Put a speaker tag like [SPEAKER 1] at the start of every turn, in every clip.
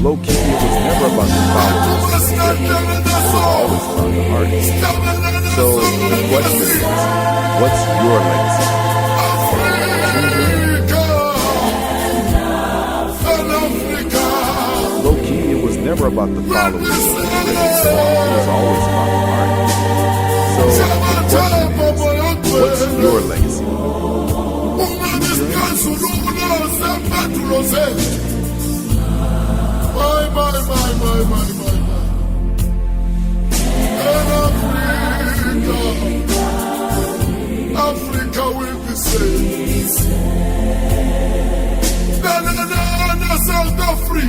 [SPEAKER 1] Low key, it was never about the followers. It was always about the artist. So the question is, what's your legacy? Low key, it was never about the followers. It was always about the artist. So the question is, what's your legacy?
[SPEAKER 2] Africa will be saved. South Africa.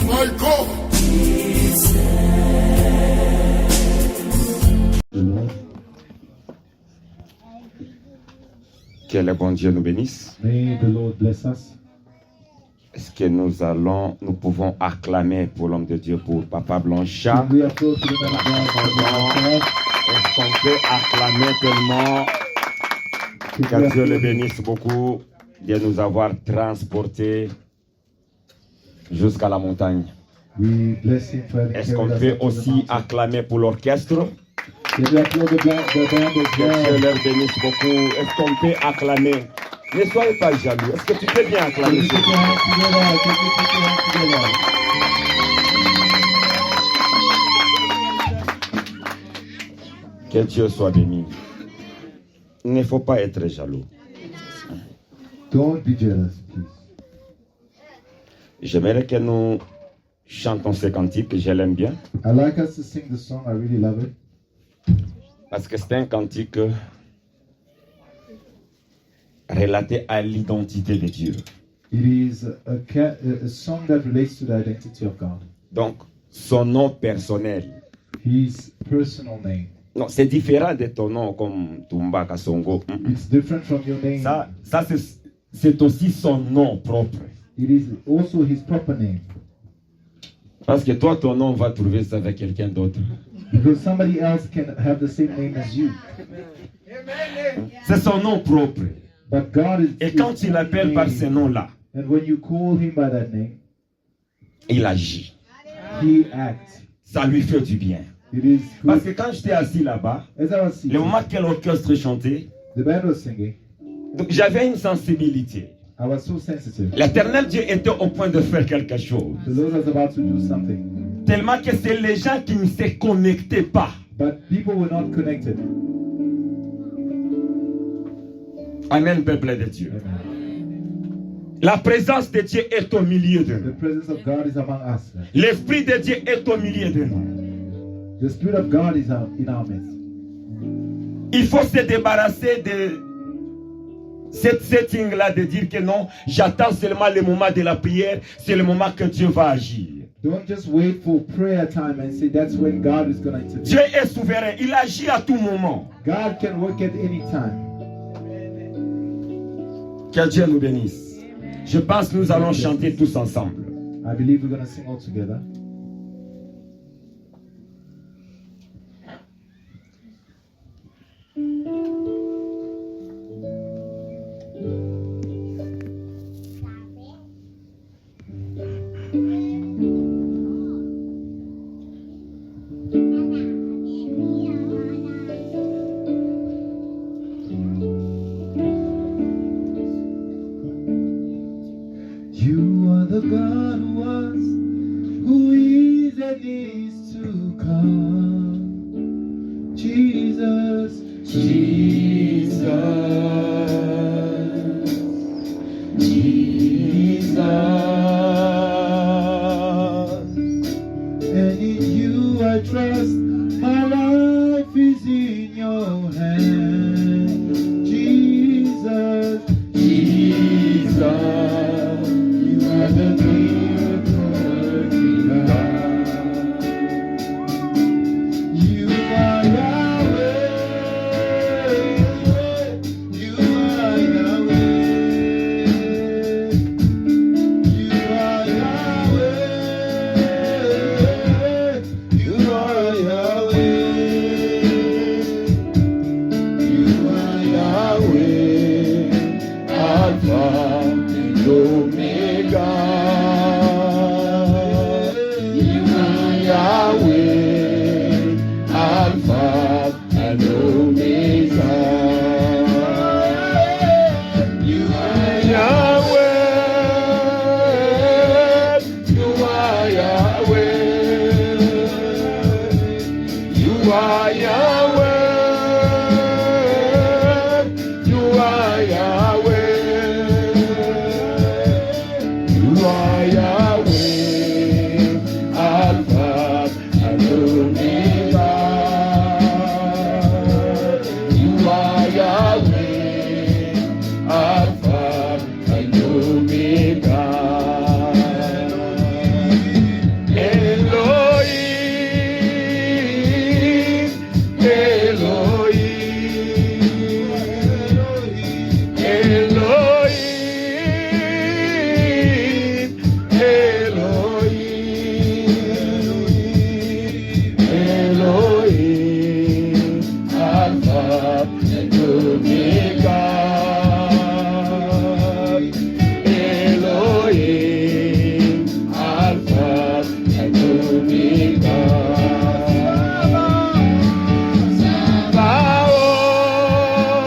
[SPEAKER 2] My God.
[SPEAKER 3] Que le bon Dieu nous bénisse.
[SPEAKER 4] May the Lord bless us.
[SPEAKER 3] Est-ce que nous pouvons acclamer pour l'homme de Dieu, pour Papa Blanchard?
[SPEAKER 4] We are close to the man of God.
[SPEAKER 3] Est-ce qu'on peut acclamer tellement? Que Dieu le bénisse beaucoup de nous avoir transportés jusqu'à la montagne.
[SPEAKER 4] We bless him for having
[SPEAKER 3] Est-ce qu'on
[SPEAKER 4] carried us
[SPEAKER 3] peut
[SPEAKER 4] up to the
[SPEAKER 3] aussi
[SPEAKER 4] mountain.
[SPEAKER 3] acclamer pour l'orchestre?
[SPEAKER 4] Can we applaud the band as
[SPEAKER 3] Que Dieu
[SPEAKER 4] well?
[SPEAKER 3] leur bénisse beaucoup. Est-ce qu'on peut acclamer? Ne soyez pas jaloux. Est-ce que tu peux bien
[SPEAKER 4] Can
[SPEAKER 3] acclamer?
[SPEAKER 4] we put your hands together? Can we put your hands together?
[SPEAKER 3] Que Dieu soit béni. Il ne faut pas être jaloux.
[SPEAKER 4] Don't be jealous, please.
[SPEAKER 3] J'aimerais que nous chantons ce cantique, je l'aime bien,
[SPEAKER 4] I like us to sing the song. I really love it.
[SPEAKER 3] parce que c'est un cantique relaté à l'identité de Dieu.
[SPEAKER 4] It is a song that relates to the identity of God.
[SPEAKER 3] Donc, son nom personnel.
[SPEAKER 4] His personal name.
[SPEAKER 3] Non, c'est différent de ton nom comme Tumba Kasongo.
[SPEAKER 4] It's different from your name.
[SPEAKER 3] Ça c'est aussi son nom propre.
[SPEAKER 4] It is also his proper name.
[SPEAKER 3] Parce que toi, ton nom, on va trouver ça avec quelqu'un d'autre.
[SPEAKER 4] Because somebody else can have the same name as you.
[SPEAKER 3] C'est son nom propre.
[SPEAKER 4] But God is.
[SPEAKER 3] Et quand
[SPEAKER 4] his
[SPEAKER 3] il l'appelle par
[SPEAKER 4] name.
[SPEAKER 3] ce nom-là,
[SPEAKER 4] And when you call him by that name,
[SPEAKER 3] il agit.
[SPEAKER 4] he acts.
[SPEAKER 3] Ça lui fait du bien.
[SPEAKER 4] It is
[SPEAKER 3] Parce
[SPEAKER 4] good.
[SPEAKER 3] que quand j'étais assis là-bas,
[SPEAKER 4] As I was
[SPEAKER 3] le
[SPEAKER 4] singing,
[SPEAKER 3] moment que l'orchestre chantait,
[SPEAKER 4] the band was singing.
[SPEAKER 3] donc j'avais une sensibilité.
[SPEAKER 4] I was so sensitive.
[SPEAKER 3] L'éternel Dieu était au point de faire quelque chose.
[SPEAKER 4] The Lord was about to do something.
[SPEAKER 3] Tellement que c'est les gens qui ne se connectaient pas.
[SPEAKER 4] But people were not connected.
[SPEAKER 3] Amen, peuple de Dieu.
[SPEAKER 4] Amen.
[SPEAKER 3] La présence de Dieu est au milieu de
[SPEAKER 4] The
[SPEAKER 3] nous.
[SPEAKER 4] presence of God is among us.
[SPEAKER 3] L'Esprit de Dieu est au milieu de nous.
[SPEAKER 4] The Spirit of God is in our midst.
[SPEAKER 3] Il faut se débarrasser de cette setting-là de dire que non, j'attends seulement le moment de la prière, c'est le moment que Dieu va agir.
[SPEAKER 4] Don't just wait for prayer time and say that's when God is going to intervene.
[SPEAKER 3] Dieu est souverain, il agit à tout moment.
[SPEAKER 4] God can work at any time.
[SPEAKER 3] Que Dieu nous bénisse. Je pense que nous allons chanter tous ensemble.
[SPEAKER 4] I believe we're going to sing all together. You are the God who was, who is, and is to come. Jesus, Jesus, Jesus. And in you I trust, my life is in your hand.
[SPEAKER 3] are Yahweh, Alpha and Omega. Elohim, Elohim, Elohim, Elohim, Alpha and Omega. Elohim, Alpha and Omega.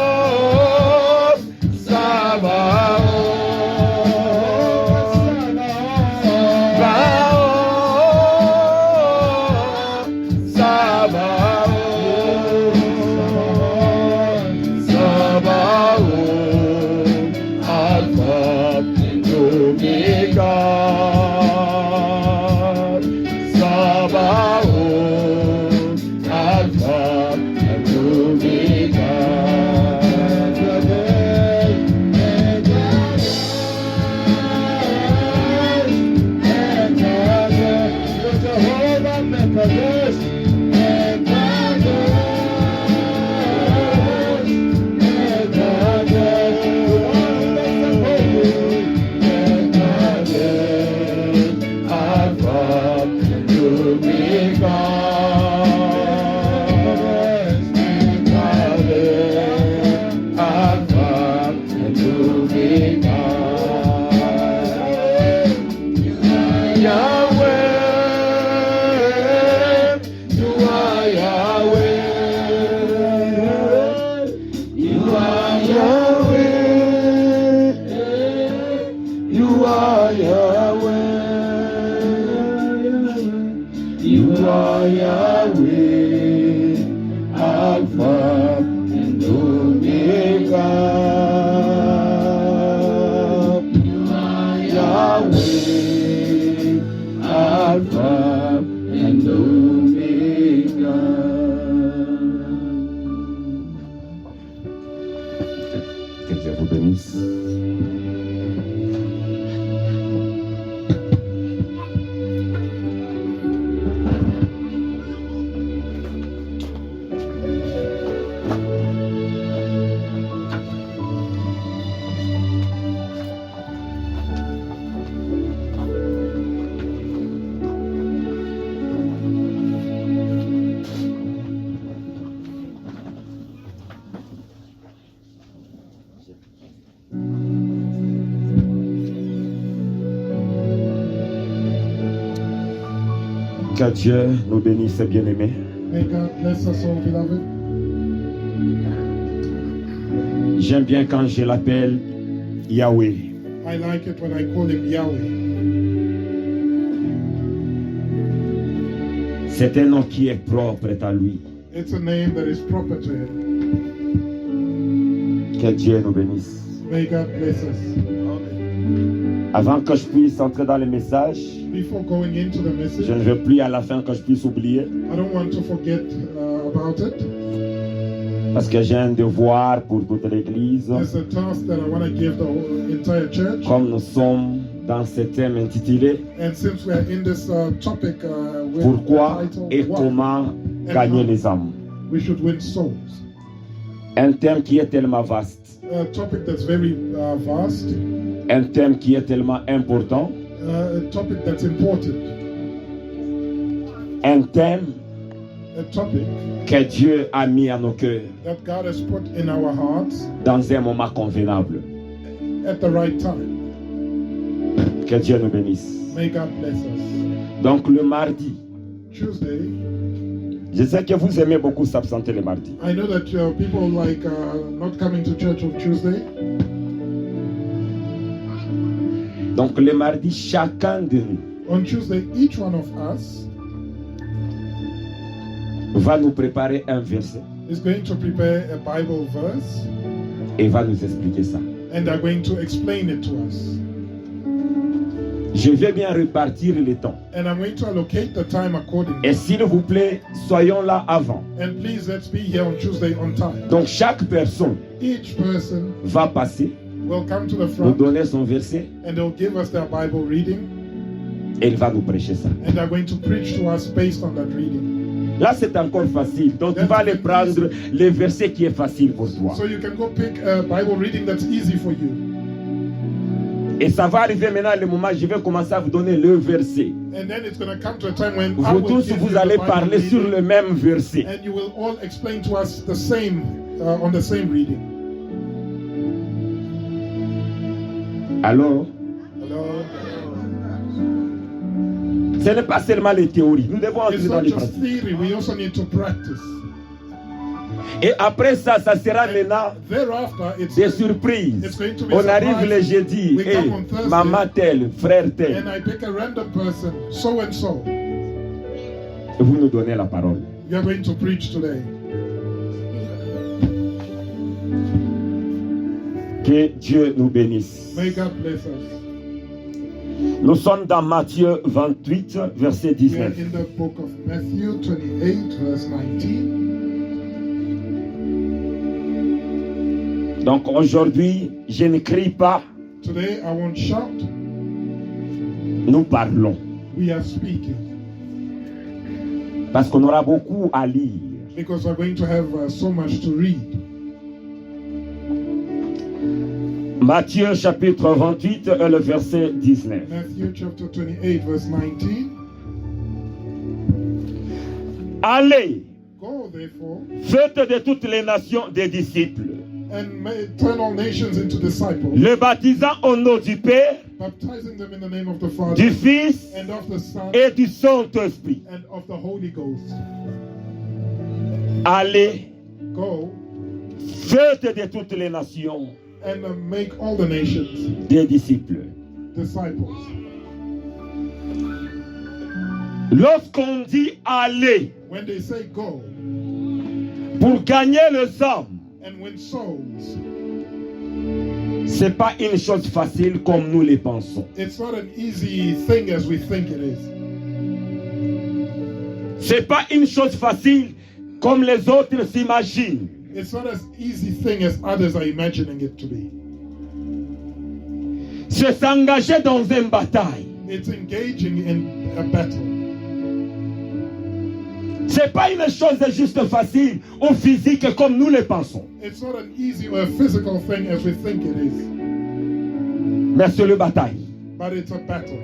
[SPEAKER 3] Sabaoth, Sabaoth, Sabaoth, Sabaoth, Alpha and Omega. Sabaoth, Alpha and Omega. Alpha and Omega. Alpha and Omega. Yahweh, you are Yahweh. You are Yahweh. You are Yahweh. You are Yahweh, Alpha and Omega. You are Yahweh, Alpha and Omega. Que Dieu vous bénisse. Que Dieu nous bénisse, bien-aimés.
[SPEAKER 2] May God bless us all, beloved.
[SPEAKER 3] J'aime bien quand je l'appelle Yahweh.
[SPEAKER 2] I like it when I call him Yahweh.
[SPEAKER 3] C'est un nom qui est propre à lui.
[SPEAKER 2] It's a name that is proper to him.
[SPEAKER 3] Que Dieu nous bénisse.
[SPEAKER 2] May God bless us.
[SPEAKER 3] Avant que je puisse entrer dans le message,
[SPEAKER 2] Before going into the message,
[SPEAKER 3] je ne veux plus à la fin que je puisse oublier,
[SPEAKER 2] I don't want to forget about it.
[SPEAKER 3] parce que j'ai un devoir pour toute l'Église.
[SPEAKER 2] There's a task that I want to give the whole entire church.
[SPEAKER 3] Comme nous sommes dans ce thème intitulé
[SPEAKER 2] And since we are in this topic with
[SPEAKER 3] Pourquoi
[SPEAKER 2] the title,
[SPEAKER 3] et
[SPEAKER 2] Why
[SPEAKER 3] comment gagner les âmes.
[SPEAKER 2] we should win souls.
[SPEAKER 3] Un thème qui est tellement vaste,
[SPEAKER 2] A topic that's very vast,
[SPEAKER 3] un thème qui est tellement important,
[SPEAKER 2] a topic that's important,
[SPEAKER 3] un thème
[SPEAKER 2] a topic
[SPEAKER 3] que Dieu a mis à nos cœurs
[SPEAKER 2] that God has put in our hearts
[SPEAKER 3] dans un moment convenable.
[SPEAKER 2] at the right time.
[SPEAKER 3] Que Dieu nous bénisse.
[SPEAKER 2] May God bless us.
[SPEAKER 3] Donc le mardi,
[SPEAKER 2] Tuesday,
[SPEAKER 3] je sais que vous aimez beaucoup s'absenter le mardi.
[SPEAKER 2] I know that people like not coming to church on Tuesday.
[SPEAKER 3] Donc le mardi, chacun de nous
[SPEAKER 2] On Tuesday, each one of us
[SPEAKER 3] va nous préparer un verset
[SPEAKER 2] is going to prepare a Bible verse
[SPEAKER 3] et va nous expliquer ça.
[SPEAKER 2] and they're going to explain it to us.
[SPEAKER 3] Je vais bien répartir le temps.
[SPEAKER 2] And I'm going to allocate the time accordingly.
[SPEAKER 3] Et s'il vous plaît, soyons là avant.
[SPEAKER 2] And please, let's be here on Tuesday on time.
[SPEAKER 3] Donc chaque personne
[SPEAKER 2] Each person
[SPEAKER 3] va passer,
[SPEAKER 2] will come to the
[SPEAKER 3] nous
[SPEAKER 2] front
[SPEAKER 3] donner son verset,
[SPEAKER 2] and they'll give us their Bible reading.
[SPEAKER 3] et il va nous prêcher ça.
[SPEAKER 2] And they're going to preach to us based on that reading.
[SPEAKER 3] Là, c'est encore facile. Donc, tu vas aller prendre les versets qui est facile pour toi.
[SPEAKER 2] So you can go pick a Bible reading that's easy for you.
[SPEAKER 3] Et ça va arriver maintenant le moment où je vais commencer à vous donner le verset.
[SPEAKER 2] And then it's going to come to a time when I
[SPEAKER 3] Vous
[SPEAKER 2] will
[SPEAKER 3] tous,
[SPEAKER 2] give you
[SPEAKER 3] vous
[SPEAKER 2] the
[SPEAKER 3] allez
[SPEAKER 2] Bible
[SPEAKER 3] parler sur
[SPEAKER 2] reading,
[SPEAKER 3] le même verset.
[SPEAKER 2] and you will all explain to us the same, on the same reading.
[SPEAKER 3] Alors,
[SPEAKER 2] Hello?
[SPEAKER 3] ce n'est pas seulement les théories. Nous devons
[SPEAKER 2] It's
[SPEAKER 3] entrer dans
[SPEAKER 2] not
[SPEAKER 3] les
[SPEAKER 2] just
[SPEAKER 3] pratiques.
[SPEAKER 2] theory, we also need to practice.
[SPEAKER 3] Et après ça, ça sera maintenant
[SPEAKER 2] Thereafter, it's
[SPEAKER 3] des surprises.
[SPEAKER 2] It's going to be
[SPEAKER 3] On arrive le
[SPEAKER 2] surprises.
[SPEAKER 3] jeudi.
[SPEAKER 2] We
[SPEAKER 3] Et
[SPEAKER 2] come on Thursday.
[SPEAKER 3] maman tel, frère
[SPEAKER 2] and
[SPEAKER 3] tel.
[SPEAKER 2] I pick a random person, so and so.
[SPEAKER 3] Et vous nous donnez la parole.
[SPEAKER 2] You're going to preach today.
[SPEAKER 3] Que Dieu nous bénisse.
[SPEAKER 2] May God bless us.
[SPEAKER 3] Nous sommes dans Matthieu 28, verset
[SPEAKER 2] We are
[SPEAKER 3] 19.
[SPEAKER 2] in the book of Matthew 28, verse 19.
[SPEAKER 3] Donc aujourd'hui, je ne crie pas,
[SPEAKER 2] Today I won't shout,
[SPEAKER 3] nous parlons.
[SPEAKER 2] we are speaking.
[SPEAKER 3] Parce qu'on aura beaucoup à lire.
[SPEAKER 2] Because we're going to have so much to read.
[SPEAKER 3] Matthieu chapitre 28, le verset 19.
[SPEAKER 2] Matthew chapter 28, verse 19.
[SPEAKER 3] Allez,
[SPEAKER 2] Go therefore
[SPEAKER 3] faites de toutes les nations des disciples,
[SPEAKER 2] and turn all nations into disciples,
[SPEAKER 3] les baptisant au nom du Père,
[SPEAKER 2] baptizing them in the name of the Father
[SPEAKER 3] du Fils
[SPEAKER 2] and of the Son
[SPEAKER 3] et du Saint-Esprit.
[SPEAKER 2] and of the Holy Ghost.
[SPEAKER 3] Allez,
[SPEAKER 2] Go
[SPEAKER 3] faites de toutes les nations
[SPEAKER 2] and make all the nations
[SPEAKER 3] des disciples.
[SPEAKER 2] disciples.
[SPEAKER 3] Lorsqu'on dit aller
[SPEAKER 2] When they say go
[SPEAKER 3] pour gagner les hommes,
[SPEAKER 2] and win souls,
[SPEAKER 3] c'est pas une chose facile comme nous le pensons.
[SPEAKER 2] it's not an easy thing as we think it is.
[SPEAKER 3] C'est pas une chose facile comme les autres s'imaginent.
[SPEAKER 2] It's not as easy thing as others are imagining it to be.
[SPEAKER 3] C'est s'engager dans une bataille.
[SPEAKER 2] It's engaging in a battle.
[SPEAKER 3] C'est pas une chose juste facile ou physique comme nous le pensons.
[SPEAKER 2] It's not an easy or a physical thing as we think it is,
[SPEAKER 3] Mais c'est une bataille
[SPEAKER 2] but it's a battle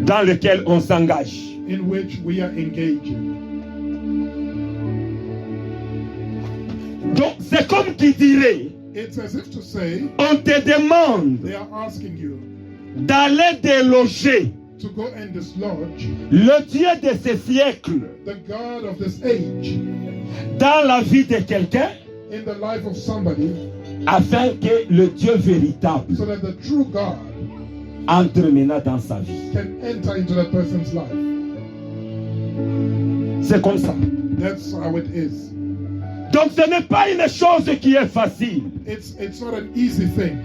[SPEAKER 3] dans laquelle on s'engage.
[SPEAKER 2] in which we are engaging.
[SPEAKER 3] Donc c'est comme qui dirait,
[SPEAKER 2] It's as if to say,
[SPEAKER 3] on te demande
[SPEAKER 2] they are asking you
[SPEAKER 3] d'aller déloger
[SPEAKER 2] to go and dislodge
[SPEAKER 3] le Dieu de ce siècle
[SPEAKER 2] the God of this age
[SPEAKER 3] dans la vie de quelqu'un
[SPEAKER 2] in the life of somebody,
[SPEAKER 3] afin que le Dieu véritable
[SPEAKER 2] so that the true God
[SPEAKER 3] entre maintenant dans sa vie.
[SPEAKER 2] can enter into that person's life.
[SPEAKER 3] C'est comme ça.
[SPEAKER 2] That's how it is.
[SPEAKER 3] Donc ce n'est pas une chose qui est facile.
[SPEAKER 2] It's not an easy thing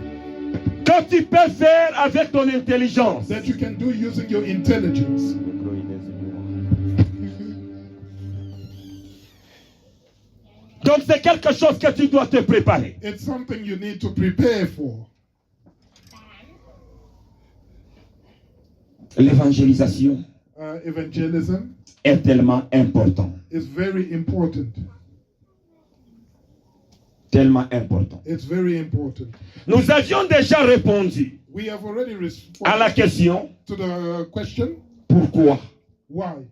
[SPEAKER 3] Que tu peux faire avec ton intelligence.
[SPEAKER 2] that you can do using your intelligence.
[SPEAKER 3] Donc c'est quelque chose que tu dois te préparer.
[SPEAKER 2] It's something you need to prepare for.
[SPEAKER 3] L'évangélisation
[SPEAKER 2] Evangelism
[SPEAKER 3] est tellement important.
[SPEAKER 2] is very important.
[SPEAKER 3] Tellement important.
[SPEAKER 2] It's very important.
[SPEAKER 3] Nous avions déjà répondu
[SPEAKER 2] We have already
[SPEAKER 3] à la
[SPEAKER 2] responded
[SPEAKER 3] question
[SPEAKER 2] to the question,
[SPEAKER 3] pourquoi
[SPEAKER 2] why?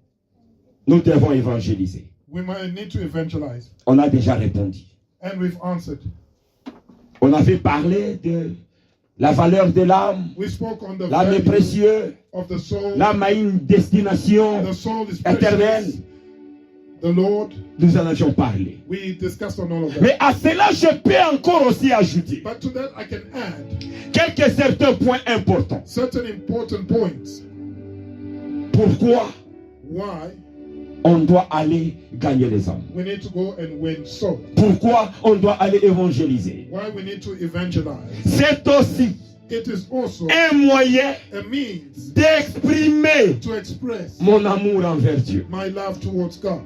[SPEAKER 3] nous devons évangéliser.
[SPEAKER 2] We might need to evangelize.
[SPEAKER 3] On a déjà répondu.
[SPEAKER 2] And we've answered.
[SPEAKER 3] On avait parlé de la valeur de l'âme.
[SPEAKER 2] We spoke on the
[SPEAKER 3] L'âme est
[SPEAKER 2] value
[SPEAKER 3] précieuse.
[SPEAKER 2] of the soul.
[SPEAKER 3] L'âme a une destination
[SPEAKER 2] The soul is
[SPEAKER 3] éternelle.
[SPEAKER 2] precious. The Lord,
[SPEAKER 3] Nous en avions parlé.
[SPEAKER 2] we discussed on all of that.
[SPEAKER 3] Mais à cela, je peux encore aussi ajouter
[SPEAKER 2] But to that I can add
[SPEAKER 3] quelques certains points importants.
[SPEAKER 2] certain important points.
[SPEAKER 3] Pourquoi
[SPEAKER 2] Why
[SPEAKER 3] on doit aller gagner les hommes?
[SPEAKER 2] we need to go and win souls.
[SPEAKER 3] Pourquoi on doit aller évangéliser?
[SPEAKER 2] Why we need to evangelize.
[SPEAKER 3] C'est aussi
[SPEAKER 2] it is also
[SPEAKER 3] un moyen
[SPEAKER 2] a means
[SPEAKER 3] d'exprimer
[SPEAKER 2] to express
[SPEAKER 3] mon amour envers Dieu.
[SPEAKER 2] my love towards God.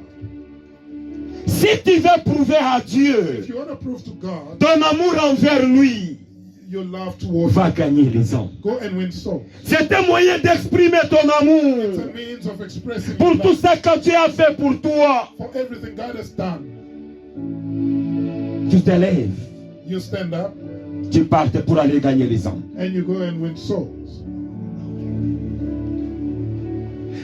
[SPEAKER 3] Si tu veux prouver à Dieu
[SPEAKER 2] If you want to prove to God
[SPEAKER 3] ton amour envers lui,
[SPEAKER 2] your love towards
[SPEAKER 3] va
[SPEAKER 2] Him,
[SPEAKER 3] gagner les hommes.
[SPEAKER 2] go and win souls.
[SPEAKER 3] C'est un moyen d'exprimer ton
[SPEAKER 2] It's a
[SPEAKER 3] amour
[SPEAKER 2] means of expressing
[SPEAKER 3] pour
[SPEAKER 2] your
[SPEAKER 3] tout
[SPEAKER 2] love
[SPEAKER 3] ce que Dieu a fait pour toi.
[SPEAKER 2] for everything God has done.
[SPEAKER 3] Tu te lèves,
[SPEAKER 2] You stand up
[SPEAKER 3] tu partes pour aller gagner les hommes.
[SPEAKER 2] and you go and win souls.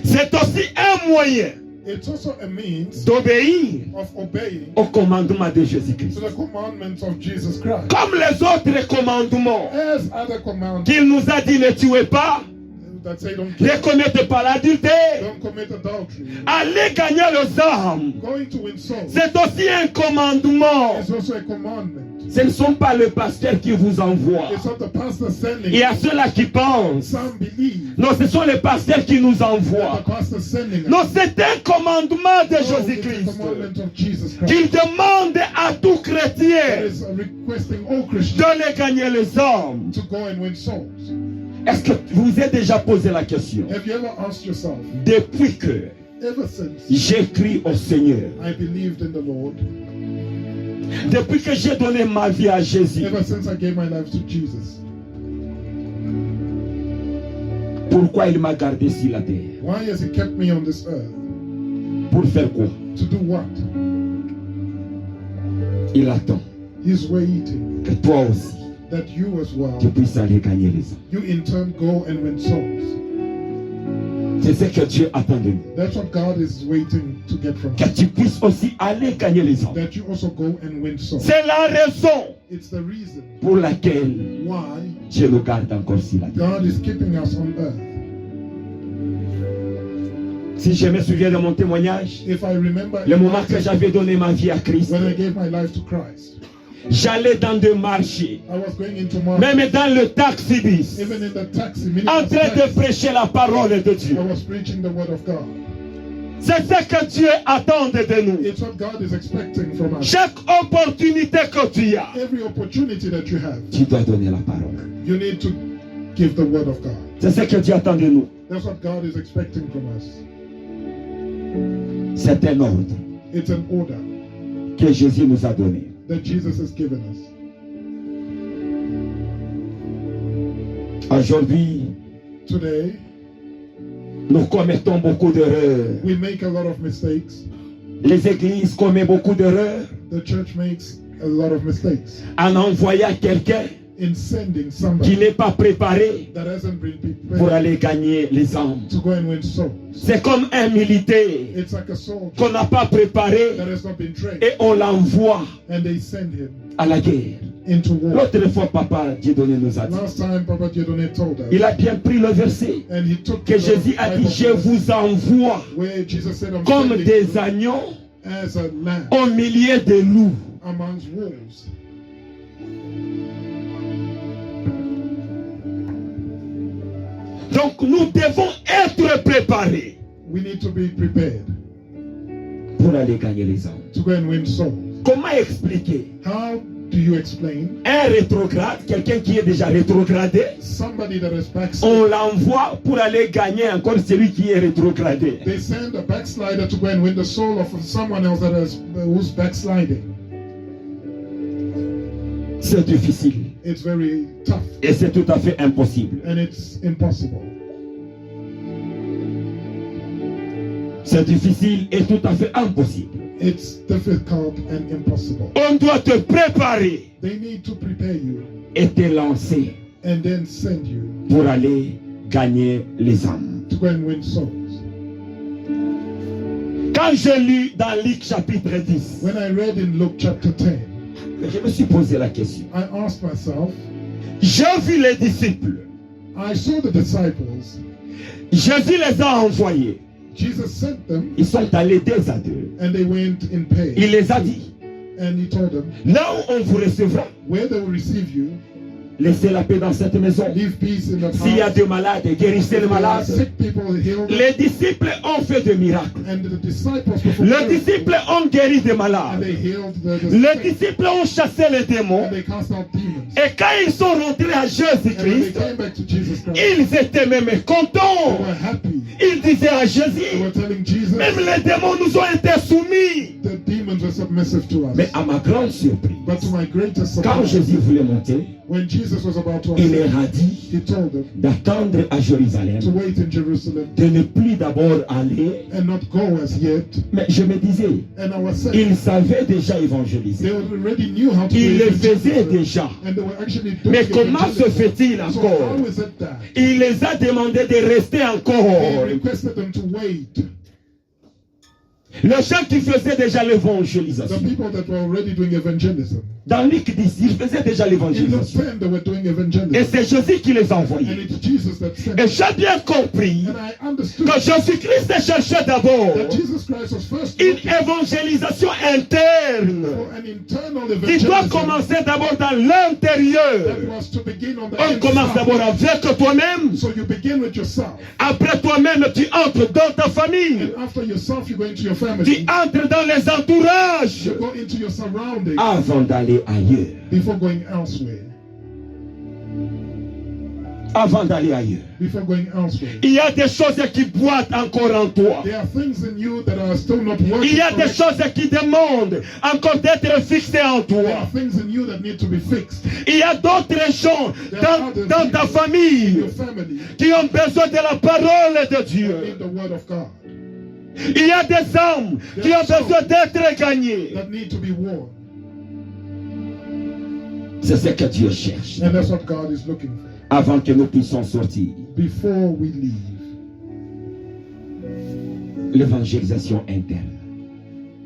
[SPEAKER 3] C'est aussi un moyen
[SPEAKER 2] It's also a means
[SPEAKER 3] d'obéir
[SPEAKER 2] of obeying
[SPEAKER 3] au commandement de Jésus-Christ.
[SPEAKER 2] to the commandments of Jesus Christ.
[SPEAKER 3] Comme les autres commandements
[SPEAKER 2] As other commandments
[SPEAKER 3] qu'il nous a dit, ne tuez pas,
[SPEAKER 2] that say don't
[SPEAKER 3] ne
[SPEAKER 2] kill,
[SPEAKER 3] commettez pas l'adultère,
[SPEAKER 2] don't commit adultery,
[SPEAKER 3] allez gagner les âmes.
[SPEAKER 2] going to win souls
[SPEAKER 3] C'est aussi un commandement.
[SPEAKER 2] is also a commandment.
[SPEAKER 3] Ce ne sont pas les pasteurs qui vous envoient.
[SPEAKER 2] It's not the pastor sending.
[SPEAKER 3] Il y a ceux-là qui pensent.
[SPEAKER 2] Some believe
[SPEAKER 3] Non, ce sont les pasteurs qui nous
[SPEAKER 2] that
[SPEAKER 3] envoient.
[SPEAKER 2] the pastor sending.
[SPEAKER 3] Non, c'est un commandement de
[SPEAKER 2] No, it's a
[SPEAKER 3] Jésus-Christ
[SPEAKER 2] commandment of Jesus Christ.
[SPEAKER 3] qu'il demande à tout
[SPEAKER 2] That
[SPEAKER 3] chrétien
[SPEAKER 2] is requesting all Christians
[SPEAKER 3] d'aller gagner les hommes.
[SPEAKER 2] to go and win souls.
[SPEAKER 3] Est-ce que vous vous êtes déjà posé la question?
[SPEAKER 2] Have you ever asked yourself,
[SPEAKER 3] Depuis que
[SPEAKER 2] ever since
[SPEAKER 3] j'écris au Seigneur,
[SPEAKER 2] I believed in the Lord,
[SPEAKER 3] depuis que j'ai donné ma vie à Jésus,
[SPEAKER 2] ever since I gave my life to Jesus,
[SPEAKER 3] pourquoi il m'a gardé sur la terre?
[SPEAKER 2] why has He kept me on this earth?
[SPEAKER 3] Pour faire quoi?
[SPEAKER 2] To do what?
[SPEAKER 3] Il attend
[SPEAKER 2] He's waiting
[SPEAKER 3] que toi aussi,
[SPEAKER 2] that you as well,
[SPEAKER 3] tu puisses aller gagner les hommes.
[SPEAKER 2] you in turn go and win souls.
[SPEAKER 3] C'est ce que Dieu attend de nous.
[SPEAKER 2] That's what God is waiting to get from
[SPEAKER 3] Que
[SPEAKER 2] us.
[SPEAKER 3] tu puisses aussi aller gagner les hommes.
[SPEAKER 2] That you also go and win souls.
[SPEAKER 3] C'est la raison
[SPEAKER 2] It's the reason
[SPEAKER 3] pour laquelle
[SPEAKER 2] why
[SPEAKER 3] Dieu nous garde encore sur la terre.
[SPEAKER 2] God is keeping us on earth.
[SPEAKER 3] Si je me souviens de mon témoignage,
[SPEAKER 2] If I remember
[SPEAKER 3] le moment que j'avais donné ma vie à Christ,
[SPEAKER 2] when I gave my life to Christ,
[SPEAKER 3] j'allais dans des marchés,
[SPEAKER 2] I was going into market,
[SPEAKER 3] même dans le taxi-bis,
[SPEAKER 2] even in the taxi,
[SPEAKER 3] en train de prêcher la parole de Dieu.
[SPEAKER 2] I was preaching the word of God.
[SPEAKER 3] C'est ce que Dieu attend de nous.
[SPEAKER 2] It's what God is expecting from us.
[SPEAKER 3] Chaque opportunité que tu as,
[SPEAKER 2] Every opportunity that you have,
[SPEAKER 3] tu dois donner la parole.
[SPEAKER 2] you need to give the word of God.
[SPEAKER 3] C'est ce que Dieu attend de nous.
[SPEAKER 2] That's what God is expecting from us.
[SPEAKER 3] C'est un ordre
[SPEAKER 2] It's an order
[SPEAKER 3] que Jésus nous a donné.
[SPEAKER 2] that Jesus has given us.
[SPEAKER 3] Aujourd'hui,
[SPEAKER 2] Today,
[SPEAKER 3] nous commettons beaucoup d'erreurs.
[SPEAKER 2] we make a lot of mistakes.
[SPEAKER 3] Les églises commettent beaucoup d'erreurs
[SPEAKER 2] The church makes a lot of mistakes
[SPEAKER 3] en envoyant quelqu'un
[SPEAKER 2] in sending
[SPEAKER 3] qui
[SPEAKER 2] somebody
[SPEAKER 3] n'est pas préparé
[SPEAKER 2] that hasn't been
[SPEAKER 3] pour
[SPEAKER 2] prepared
[SPEAKER 3] aller gagner les âmes.
[SPEAKER 2] to go and win souls.
[SPEAKER 3] C'est comme un militaire
[SPEAKER 2] It's like a soldier
[SPEAKER 3] qu'on n'a pas préparé
[SPEAKER 2] that has not been trained,
[SPEAKER 3] et on l'envoie
[SPEAKER 2] and they send him
[SPEAKER 3] à la guerre.
[SPEAKER 2] into war.
[SPEAKER 3] L'autre fois, Papa Dieudonné nous a dit,
[SPEAKER 2] Last time Papa Dieudonné told us,
[SPEAKER 3] il a bien pris le verset
[SPEAKER 2] and he took
[SPEAKER 3] que
[SPEAKER 2] the
[SPEAKER 3] Jésus a dit,
[SPEAKER 2] Bible
[SPEAKER 3] je vous envoie
[SPEAKER 2] where Jesus said, I'm
[SPEAKER 3] comme
[SPEAKER 2] sending
[SPEAKER 3] des
[SPEAKER 2] you
[SPEAKER 3] agneaux
[SPEAKER 2] as a lamb
[SPEAKER 3] au milieu des loups.
[SPEAKER 2] amongst wolves.
[SPEAKER 3] Donc nous devons être préparés
[SPEAKER 2] We need to be prepared
[SPEAKER 3] pour aller gagner les âmes.
[SPEAKER 2] to go and win souls.
[SPEAKER 3] Comment expliquer
[SPEAKER 2] How do you explain
[SPEAKER 3] un rétrograde, quelqu'un qui est déjà rétrogradé,
[SPEAKER 2] somebody that is
[SPEAKER 3] on
[SPEAKER 2] backsliding?
[SPEAKER 3] l'envoie pour aller gagner encore celui qui est rétrogradé?
[SPEAKER 2] They send a backslider to go and win the soul of someone else that is who's backsliding.
[SPEAKER 3] C'est difficile
[SPEAKER 2] It's very tough
[SPEAKER 3] et c'est tout à fait impossible.
[SPEAKER 2] and it's impossible.
[SPEAKER 3] C'est difficile et tout à fait impossible.
[SPEAKER 2] It's difficult and impossible.
[SPEAKER 3] On doit te préparer
[SPEAKER 2] They need to prepare you
[SPEAKER 3] et te lancer
[SPEAKER 2] and then send you
[SPEAKER 3] pour aller gagner les âmes.
[SPEAKER 2] to go and win souls.
[SPEAKER 3] Quand je lis dans Luc chapitre 10,
[SPEAKER 2] When I read in Luke chapter 10,
[SPEAKER 3] je me suis posé la question.
[SPEAKER 2] I asked myself,
[SPEAKER 3] J'ai vu les disciples.
[SPEAKER 2] I saw the disciples.
[SPEAKER 3] Jésus les a envoyés.
[SPEAKER 2] Jesus sent them
[SPEAKER 3] Ils sont allés 2 à 2.
[SPEAKER 2] and they went in
[SPEAKER 3] Il
[SPEAKER 2] pain.
[SPEAKER 3] les a dit,
[SPEAKER 2] And he told them,
[SPEAKER 3] là où on vous recevra,
[SPEAKER 2] where they will receive you,
[SPEAKER 3] Laissez la paix dans cette maison.
[SPEAKER 2] Leave peace in the
[SPEAKER 3] S'il y a
[SPEAKER 2] house.
[SPEAKER 3] des malades, guérissez les
[SPEAKER 2] There are
[SPEAKER 3] malades.
[SPEAKER 2] sick people, heal them.
[SPEAKER 3] Les disciples ont fait des miracles.
[SPEAKER 2] And the disciples performed
[SPEAKER 3] Les
[SPEAKER 2] miracles.
[SPEAKER 3] disciples ont guéri des
[SPEAKER 2] And
[SPEAKER 3] malades.
[SPEAKER 2] they healed the
[SPEAKER 3] Les
[SPEAKER 2] sick.
[SPEAKER 3] disciples ont chassé les démons.
[SPEAKER 2] And they cast out demons.
[SPEAKER 3] Et quand ils sont rentrés à
[SPEAKER 2] And when they
[SPEAKER 3] Jésus-Christ,
[SPEAKER 2] came back to Jesus Christ,
[SPEAKER 3] ils étaient même
[SPEAKER 2] they
[SPEAKER 3] contents.
[SPEAKER 2] were happy.
[SPEAKER 3] Ils disaient à
[SPEAKER 2] They
[SPEAKER 3] Jésus,
[SPEAKER 2] were telling Jesus,
[SPEAKER 3] même les démons nous ont été soumis.
[SPEAKER 2] the demons were submissive to us.
[SPEAKER 3] Mais à ma grande surprise,
[SPEAKER 2] But to my greatest
[SPEAKER 3] quand
[SPEAKER 2] surprise,
[SPEAKER 3] Jésus voulait monter,
[SPEAKER 2] when Jesus was about to
[SPEAKER 3] il
[SPEAKER 2] ascend,
[SPEAKER 3] leur a dit
[SPEAKER 2] he told them
[SPEAKER 3] d'attendre à
[SPEAKER 2] to
[SPEAKER 3] Jérusalem,
[SPEAKER 2] wait in Jerusalem
[SPEAKER 3] de ne plus d'abord aller.
[SPEAKER 2] and not go as yet.
[SPEAKER 3] Mais je me disais,
[SPEAKER 2] And I was saying,
[SPEAKER 3] ils savaient déjà évangéliser.
[SPEAKER 2] they already knew how to
[SPEAKER 3] Ils
[SPEAKER 2] do
[SPEAKER 3] le
[SPEAKER 2] it in
[SPEAKER 3] faisaient
[SPEAKER 2] Jesus.
[SPEAKER 3] déjà.
[SPEAKER 2] And they were actually doing
[SPEAKER 3] Mais
[SPEAKER 2] it
[SPEAKER 3] comment
[SPEAKER 2] in
[SPEAKER 3] se
[SPEAKER 2] Jesus.
[SPEAKER 3] fait-il
[SPEAKER 2] So
[SPEAKER 3] encore?
[SPEAKER 2] how is it that
[SPEAKER 3] Il les a demandé de rester
[SPEAKER 2] he
[SPEAKER 3] encore.
[SPEAKER 2] requested them to wait?
[SPEAKER 3] Les gens qui faisaient déjà
[SPEAKER 2] The
[SPEAKER 3] l'évangélisation.
[SPEAKER 2] people that were already doing evangelism.
[SPEAKER 3] Dans Luc 10, ils faisaient déjà
[SPEAKER 2] In Luke
[SPEAKER 3] l'évangélisation.
[SPEAKER 2] 10, they were doing
[SPEAKER 3] Et
[SPEAKER 2] evangelism.
[SPEAKER 3] c'est Jésus qui les a
[SPEAKER 2] And
[SPEAKER 3] envoyés.
[SPEAKER 2] it's Jesus that sent
[SPEAKER 3] Et
[SPEAKER 2] them.
[SPEAKER 3] j'ai bien compris
[SPEAKER 2] And I understood
[SPEAKER 3] que Jésus-Christ cherchait d'abord
[SPEAKER 2] that Jesus Christ was first
[SPEAKER 3] une
[SPEAKER 2] looking
[SPEAKER 3] évangélisation interne
[SPEAKER 2] for an internal
[SPEAKER 3] qui doit
[SPEAKER 2] evangelism
[SPEAKER 3] commencer d'abord dans
[SPEAKER 2] that
[SPEAKER 3] l'intérieur.
[SPEAKER 2] was to begin on the
[SPEAKER 3] On commence d'abord
[SPEAKER 2] inside.
[SPEAKER 3] avec toi-même.
[SPEAKER 2] So you begin with yourself.
[SPEAKER 3] Après toi-même, tu entres dans ta famille.
[SPEAKER 2] And after yourself, you go into your
[SPEAKER 3] Tu
[SPEAKER 2] family.
[SPEAKER 3] entres dans les entourages
[SPEAKER 2] You go into your surroundings
[SPEAKER 3] avant d'aller ailleurs.
[SPEAKER 2] before going elsewhere.
[SPEAKER 3] Avant d'aller ailleurs.
[SPEAKER 2] Before going elsewhere.
[SPEAKER 3] Il y a des choses qui boitent encore en toi.
[SPEAKER 2] There are things in you that are still not working.
[SPEAKER 3] Il y a des
[SPEAKER 2] correctly.
[SPEAKER 3] choses qui demandent encore d'être fixées en
[SPEAKER 2] There
[SPEAKER 3] toi.
[SPEAKER 2] are things in you that need to be fixed.
[SPEAKER 3] Il y a d'autres gens dans ta
[SPEAKER 2] In
[SPEAKER 3] famille
[SPEAKER 2] your family,
[SPEAKER 3] qui ont besoin de la parole de
[SPEAKER 2] you
[SPEAKER 3] Dieu.
[SPEAKER 2] need the word of God
[SPEAKER 3] Il y a des âmes qui ont besoin d'être gagnées.
[SPEAKER 2] that need to be won.
[SPEAKER 3] C'est ce que Dieu cherche
[SPEAKER 2] And that's what God is looking for.
[SPEAKER 3] avant que nous puissions sortir.
[SPEAKER 2] Before we leave,
[SPEAKER 3] L'évangélisation interne.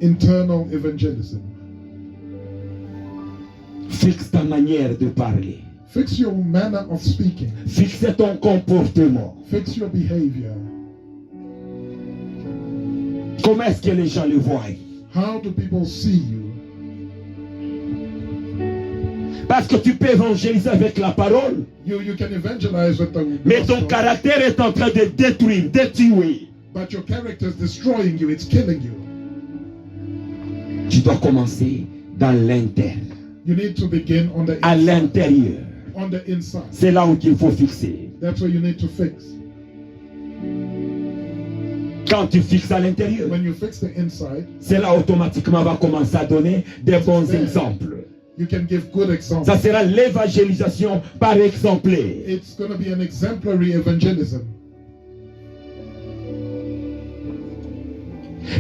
[SPEAKER 2] internal evangelism.
[SPEAKER 3] Fixe ta manière de parler.
[SPEAKER 2] Fix your manner of speaking.
[SPEAKER 3] Fixe ton comportement.
[SPEAKER 2] Fix your behavior.
[SPEAKER 3] Comment est-ce que les gens le voient?
[SPEAKER 2] How do people see you?
[SPEAKER 3] Parce que tu peux évangéliser avec la parole,
[SPEAKER 2] You can evangelize with the
[SPEAKER 3] mais ton
[SPEAKER 2] gospel,
[SPEAKER 3] caractère est en train de détruire, de tuer.
[SPEAKER 2] but your character is destroying you. It's killing you.
[SPEAKER 3] Tu dois commencer dans l'interne,
[SPEAKER 2] You need to begin on the
[SPEAKER 3] à
[SPEAKER 2] inside.
[SPEAKER 3] l'intérieur.
[SPEAKER 2] On the inside.
[SPEAKER 3] C'est là où il faut fixer.
[SPEAKER 2] That's where you need to fix.
[SPEAKER 3] Quand tu fixes à l'intérieur,
[SPEAKER 2] When you fix the inside,
[SPEAKER 3] c'est là automatiquement va commencer à donner des bons exemples.
[SPEAKER 2] you can give good examples.
[SPEAKER 3] Ça sera l'évangélisation par exemple.
[SPEAKER 2] It's going to be an exemplary evangelism.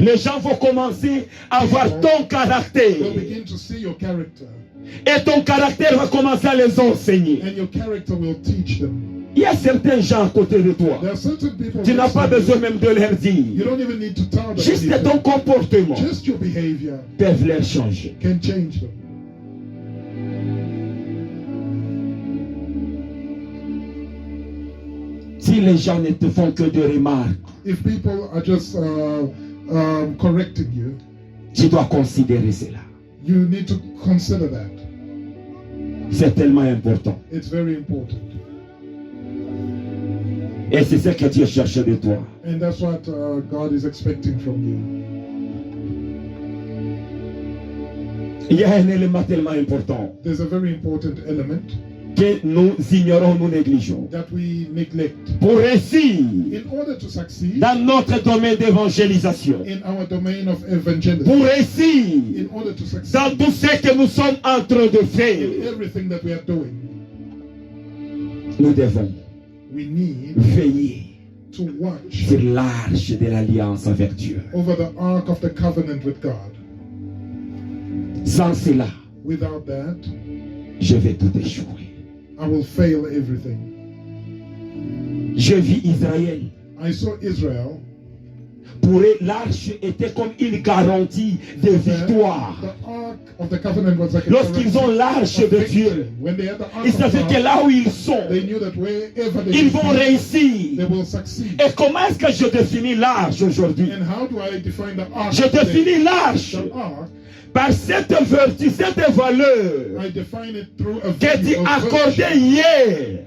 [SPEAKER 3] Les gens vont commencer à voir ton caractère.
[SPEAKER 2] They'll begin to see your character,
[SPEAKER 3] Et ton caractère va commencer à les enseigner.
[SPEAKER 2] and your character will teach them.
[SPEAKER 3] Il y a certains gens à côté de toi.
[SPEAKER 2] There are certain people
[SPEAKER 3] Tu n'as pas
[SPEAKER 2] next to
[SPEAKER 3] besoin
[SPEAKER 2] you,
[SPEAKER 3] même de leur
[SPEAKER 2] you
[SPEAKER 3] dire.
[SPEAKER 2] don't even need to tell them
[SPEAKER 3] Juste
[SPEAKER 2] anything.
[SPEAKER 3] ton comportement
[SPEAKER 2] Just your behavior
[SPEAKER 3] peuvent les changer.
[SPEAKER 2] can change them.
[SPEAKER 3] Si les gens ne te font que des remarques,
[SPEAKER 2] If people are just correcting you,
[SPEAKER 3] tu dois considérer cela.
[SPEAKER 2] you need to consider that.
[SPEAKER 3] C'est tellement important.
[SPEAKER 2] It's very important.
[SPEAKER 3] Et c'est ce que Dieu cherche de toi.
[SPEAKER 2] And that's what God is expecting from you.
[SPEAKER 3] Il y a un élément tellement important
[SPEAKER 2] There's a very important element
[SPEAKER 3] que nous ignorons, nous négligeons.
[SPEAKER 2] that we neglect.
[SPEAKER 3] Pour réussir
[SPEAKER 2] In order to succeed
[SPEAKER 3] dans notre domaine d'évangélisation,
[SPEAKER 2] in our domain of evangelism,
[SPEAKER 3] pour réussir
[SPEAKER 2] in order to succeed
[SPEAKER 3] dans tout ce que nous sommes en train de
[SPEAKER 2] in
[SPEAKER 3] faire,
[SPEAKER 2] everything that we are doing,
[SPEAKER 3] nous devons
[SPEAKER 2] we need
[SPEAKER 3] veiller
[SPEAKER 2] to watch
[SPEAKER 3] sur l'arche de l'alliance avec Dieu.
[SPEAKER 2] over the ark of the covenant with God.
[SPEAKER 3] Sans cela,
[SPEAKER 2] Without that,
[SPEAKER 3] je vais tout échouer.
[SPEAKER 2] I will fail everything.
[SPEAKER 3] Je vis Israël.
[SPEAKER 2] I saw Israel.
[SPEAKER 3] Pour eux, l'arche était comme une garantie de victoire.
[SPEAKER 2] The ark of the covenant was like a
[SPEAKER 3] Lorsqu'ils ont l'arche de Dieu,
[SPEAKER 2] When they had the ark
[SPEAKER 3] ils
[SPEAKER 2] of
[SPEAKER 3] savaient que
[SPEAKER 2] God,
[SPEAKER 3] là où ils sont,
[SPEAKER 2] they knew that wherever they
[SPEAKER 3] ils vont
[SPEAKER 2] be,
[SPEAKER 3] réussir.
[SPEAKER 2] they will succeed.
[SPEAKER 3] Et comment est-ce que je définis l'arche aujourd'hui?
[SPEAKER 2] And how do I define the ark?
[SPEAKER 3] Je
[SPEAKER 2] today?
[SPEAKER 3] définis l'arche
[SPEAKER 2] The ark
[SPEAKER 3] par cette vertu, cette valeur
[SPEAKER 2] I define it through a
[SPEAKER 3] que tu
[SPEAKER 2] value of
[SPEAKER 3] accordais
[SPEAKER 2] virtue
[SPEAKER 3] hier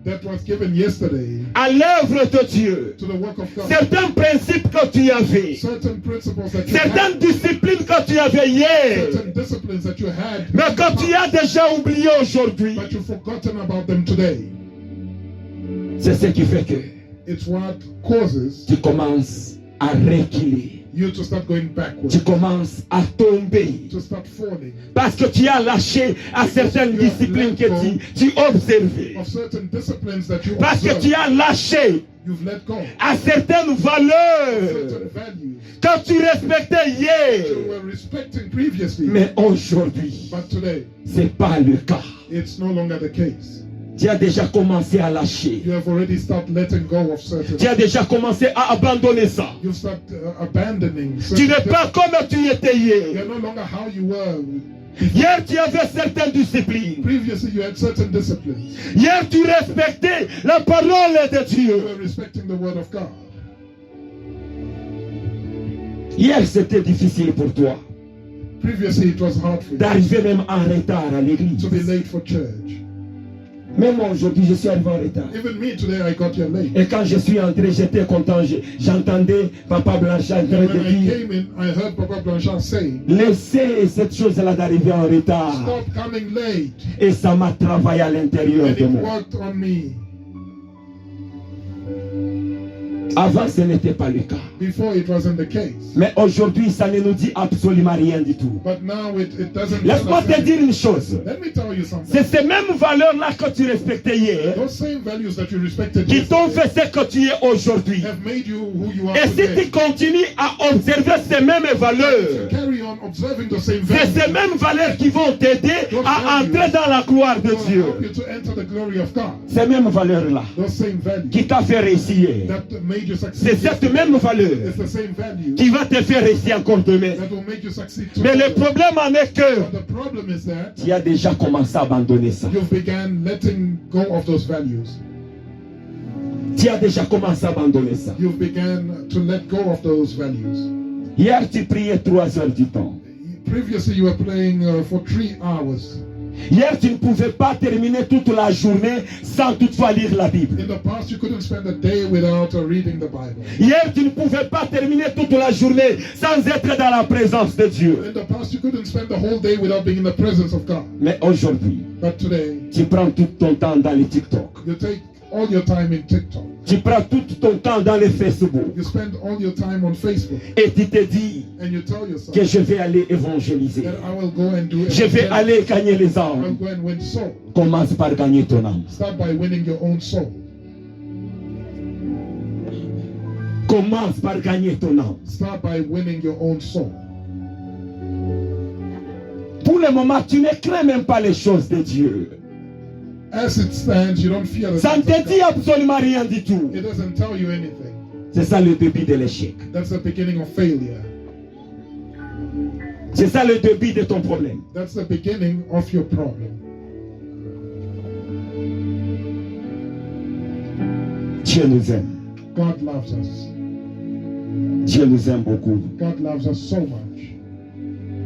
[SPEAKER 2] that was given yesterday
[SPEAKER 3] à l'œuvre de Dieu.
[SPEAKER 2] to the work of God.
[SPEAKER 3] Certains principes que tu avais,
[SPEAKER 2] Certain principles that you
[SPEAKER 3] certaines
[SPEAKER 2] had,
[SPEAKER 3] disciplines que tu avais hier,
[SPEAKER 2] certain disciplines that you had,
[SPEAKER 3] mais que tu as déjà oublié aujourd'hui.
[SPEAKER 2] but you've forgotten about them today.
[SPEAKER 3] C'est ce qui fait que
[SPEAKER 2] It's what causes
[SPEAKER 3] tu commences à reculer.
[SPEAKER 2] you to start going backwards,
[SPEAKER 3] Tu commences à tomber.
[SPEAKER 2] to start falling
[SPEAKER 3] Parce que tu as lâché à certaines disciplines que tu observais.
[SPEAKER 2] of certain disciplines that you
[SPEAKER 3] Parce que
[SPEAKER 2] observe.
[SPEAKER 3] tu as lâché
[SPEAKER 2] You've let go.
[SPEAKER 3] à certaines valeurs
[SPEAKER 2] Certain values
[SPEAKER 3] que tu respectais
[SPEAKER 2] you
[SPEAKER 3] hier.
[SPEAKER 2] were respecting previously,
[SPEAKER 3] Mais aujourd'hui,
[SPEAKER 2] but today
[SPEAKER 3] ce n'est pas le cas.
[SPEAKER 2] it's no longer the case.
[SPEAKER 3] Tu as déjà commencé à lâcher.
[SPEAKER 2] You have already started letting go of certain.
[SPEAKER 3] Tu as déjà commencé à abandonner ça.
[SPEAKER 2] You start abandoning.
[SPEAKER 3] Tu
[SPEAKER 2] Certain
[SPEAKER 3] n'es pas comme tu étais hier.
[SPEAKER 2] You're no longer how you were.
[SPEAKER 3] Hier, tu avais certaines disciplines.
[SPEAKER 2] Previously, you had certain disciplines.
[SPEAKER 3] Hier, tu respectais la parole de
[SPEAKER 2] You
[SPEAKER 3] Dieu.
[SPEAKER 2] were respecting the word of God.
[SPEAKER 3] Hier, c'était difficile pour toi
[SPEAKER 2] Previously, it was hard for you
[SPEAKER 3] d'arriver même en retard à l'église.
[SPEAKER 2] to be late for church.
[SPEAKER 3] Même moi, aujourd'hui, je suis arrivé en retard.
[SPEAKER 2] Even me today, I got here late.
[SPEAKER 3] Et quand je suis entré, j'étais content. J'entendais Papa Blanchard en train
[SPEAKER 2] When
[SPEAKER 3] de
[SPEAKER 2] I
[SPEAKER 3] dire,
[SPEAKER 2] came in, I heard Papa Blanchard saying,
[SPEAKER 3] laissez cette chose-là d'arriver en retard.
[SPEAKER 2] "Stop coming late."
[SPEAKER 3] Et ça m'a travaillé à l'intérieur
[SPEAKER 2] And
[SPEAKER 3] de
[SPEAKER 2] it
[SPEAKER 3] moi.
[SPEAKER 2] worked on me.
[SPEAKER 3] Avant, ce n'était pas le cas.
[SPEAKER 2] Before, it wasn't the case.
[SPEAKER 3] Mais aujourd'hui, ça ne nous dit absolument rien du tout.
[SPEAKER 2] But now it doesn't.
[SPEAKER 3] Laisse-moi
[SPEAKER 2] tell us
[SPEAKER 3] te dire une chose.
[SPEAKER 2] anything. Let me tell you something.
[SPEAKER 3] C'est ces mêmes valeurs-là que tu respectais hier
[SPEAKER 2] Those same values that you respected
[SPEAKER 3] qui t'ont
[SPEAKER 2] yesterday
[SPEAKER 3] fait ce que tu es aujourd'hui.
[SPEAKER 2] have made you who you are
[SPEAKER 3] Et si
[SPEAKER 2] today.
[SPEAKER 3] tu continues à observer ces mêmes valeurs,
[SPEAKER 2] Carry on observing the same
[SPEAKER 3] c'est
[SPEAKER 2] values.
[SPEAKER 3] ces mêmes valeurs qui vont t'aider à entrer dans la gloire de
[SPEAKER 2] Will
[SPEAKER 3] Dieu.
[SPEAKER 2] help you to enter the glory of God.
[SPEAKER 3] Ces mêmes valeurs-là
[SPEAKER 2] Those same values
[SPEAKER 3] qui t'a fait réussir.
[SPEAKER 2] that made you
[SPEAKER 3] C'est
[SPEAKER 2] succeed.
[SPEAKER 3] cette
[SPEAKER 2] yesterday.
[SPEAKER 3] même valeur
[SPEAKER 2] It's the same value
[SPEAKER 3] qui va te faire réussir encore demain.
[SPEAKER 2] that will make you succeed
[SPEAKER 3] Mais
[SPEAKER 2] tomorrow.
[SPEAKER 3] le problème en est que
[SPEAKER 2] But the problem is that
[SPEAKER 3] tu as déjà commencé à abandonner ça.
[SPEAKER 2] you've began letting go of those values.
[SPEAKER 3] Tu as déjà commencé à abandonner ça.
[SPEAKER 2] You've began to let go of those values.
[SPEAKER 3] Hier, tu priais 3 heures du temps.
[SPEAKER 2] Previously, you were praying for 3 hours.
[SPEAKER 3] Hier, tu ne pouvais pas terminer toute la journée sans toutefois lire la Bible.
[SPEAKER 2] In the past, you couldn't spend a day without reading the Bible.
[SPEAKER 3] Hier, tu ne pouvais pas terminer toute la journée sans être dans la présence de Dieu.
[SPEAKER 2] In the past, you couldn't spend the whole day without being in the presence of God.
[SPEAKER 3] Mais aujourd'hui,
[SPEAKER 2] But today,
[SPEAKER 3] tu prends tout ton temps dans les TikTok.
[SPEAKER 2] you take all your time in TikTok.
[SPEAKER 3] Tu prends tout ton temps dans les Facebook.
[SPEAKER 2] You spend all your time on Facebook.
[SPEAKER 3] Et tu te dis
[SPEAKER 2] And you tell yourself
[SPEAKER 3] que je vais aller évangéliser.
[SPEAKER 2] that I will go and do it.
[SPEAKER 3] Je vais aller gagner les
[SPEAKER 2] I'll
[SPEAKER 3] âmes.
[SPEAKER 2] go and win soul.
[SPEAKER 3] Commence par gagner ton âme.
[SPEAKER 2] Start by winning your own soul.
[SPEAKER 3] Commence par gagner ton âme.
[SPEAKER 2] Start by winning your own soul.
[SPEAKER 3] Pour le moment, tu ne crains même pas les choses de Dieu.
[SPEAKER 2] As it stands, you don't fear the
[SPEAKER 3] Ça ne
[SPEAKER 2] things of
[SPEAKER 3] te dit
[SPEAKER 2] God.
[SPEAKER 3] absolument rien du tout.
[SPEAKER 2] It doesn't tell you anything.
[SPEAKER 3] C'est ça le début de l'échec.
[SPEAKER 2] That's the beginning of failure.
[SPEAKER 3] C'est ça le début de ton problème.
[SPEAKER 2] That's the beginning of your problem.
[SPEAKER 3] Dieu nous aime.
[SPEAKER 2] God loves us.
[SPEAKER 3] Dieu nous aime beaucoup.
[SPEAKER 2] God loves us so much.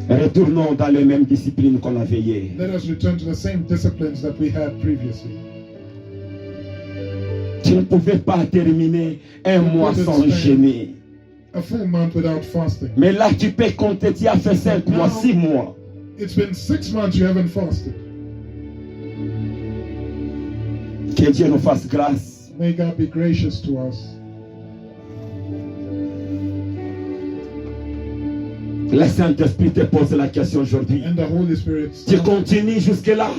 [SPEAKER 3] Retournons dans les mêmes disciplines qu'on avait hier.
[SPEAKER 2] Let us return to the same disciplines that we had previously.
[SPEAKER 3] Tu ne pouvais pas terminer un mois sans jeûner.
[SPEAKER 2] A full month without fasting.
[SPEAKER 3] Mais là, tu peux compter, tu as fait 5 mois, 6 mois.
[SPEAKER 2] It's been 6 months you haven't fasted.
[SPEAKER 3] Que Dieu nous fasse grâce.
[SPEAKER 2] May God be gracious to us.
[SPEAKER 3] Le Saint-Esprit te pose la question aujourd'hui.
[SPEAKER 2] And the Holy Spirit.
[SPEAKER 3] Tu continues jusque-là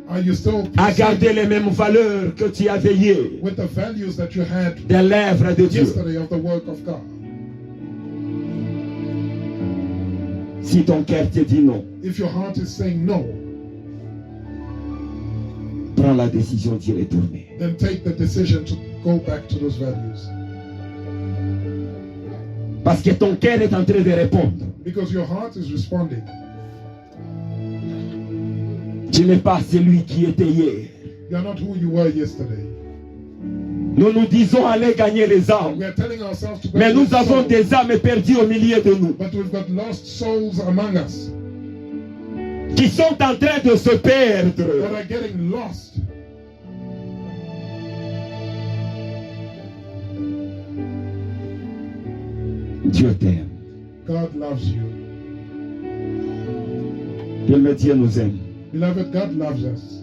[SPEAKER 2] Are you still
[SPEAKER 3] à garder les mêmes valeurs que tu avais hier
[SPEAKER 2] with the values that you had
[SPEAKER 3] des lèvres de Dieu.
[SPEAKER 2] yesterday of the work of God?
[SPEAKER 3] Si ton cœur te dit non,
[SPEAKER 2] If your heart is saying no,
[SPEAKER 3] prends la décision d'y retourner.
[SPEAKER 2] then take the decision to go back to those values.
[SPEAKER 3] Parce que ton cœur est en train de répondre.
[SPEAKER 2] Because your heart is responding.
[SPEAKER 3] Tu n'es pas celui qui était hier.
[SPEAKER 2] You are not who you were yesterday.
[SPEAKER 3] Nous nous disons aller gagner les âmes.
[SPEAKER 2] We are telling ourselves to go
[SPEAKER 3] Mais
[SPEAKER 2] to
[SPEAKER 3] nous
[SPEAKER 2] the
[SPEAKER 3] avons
[SPEAKER 2] soul,
[SPEAKER 3] des âmes perdues au milieu de nous.
[SPEAKER 2] but we've got lost souls among us.
[SPEAKER 3] qui sont en train de se perdre.
[SPEAKER 2] that are getting lost.
[SPEAKER 3] Dieu t'aime.
[SPEAKER 2] God loves you.
[SPEAKER 3] Dieu me Dieu nous aime.
[SPEAKER 2] Beloved, God loves us.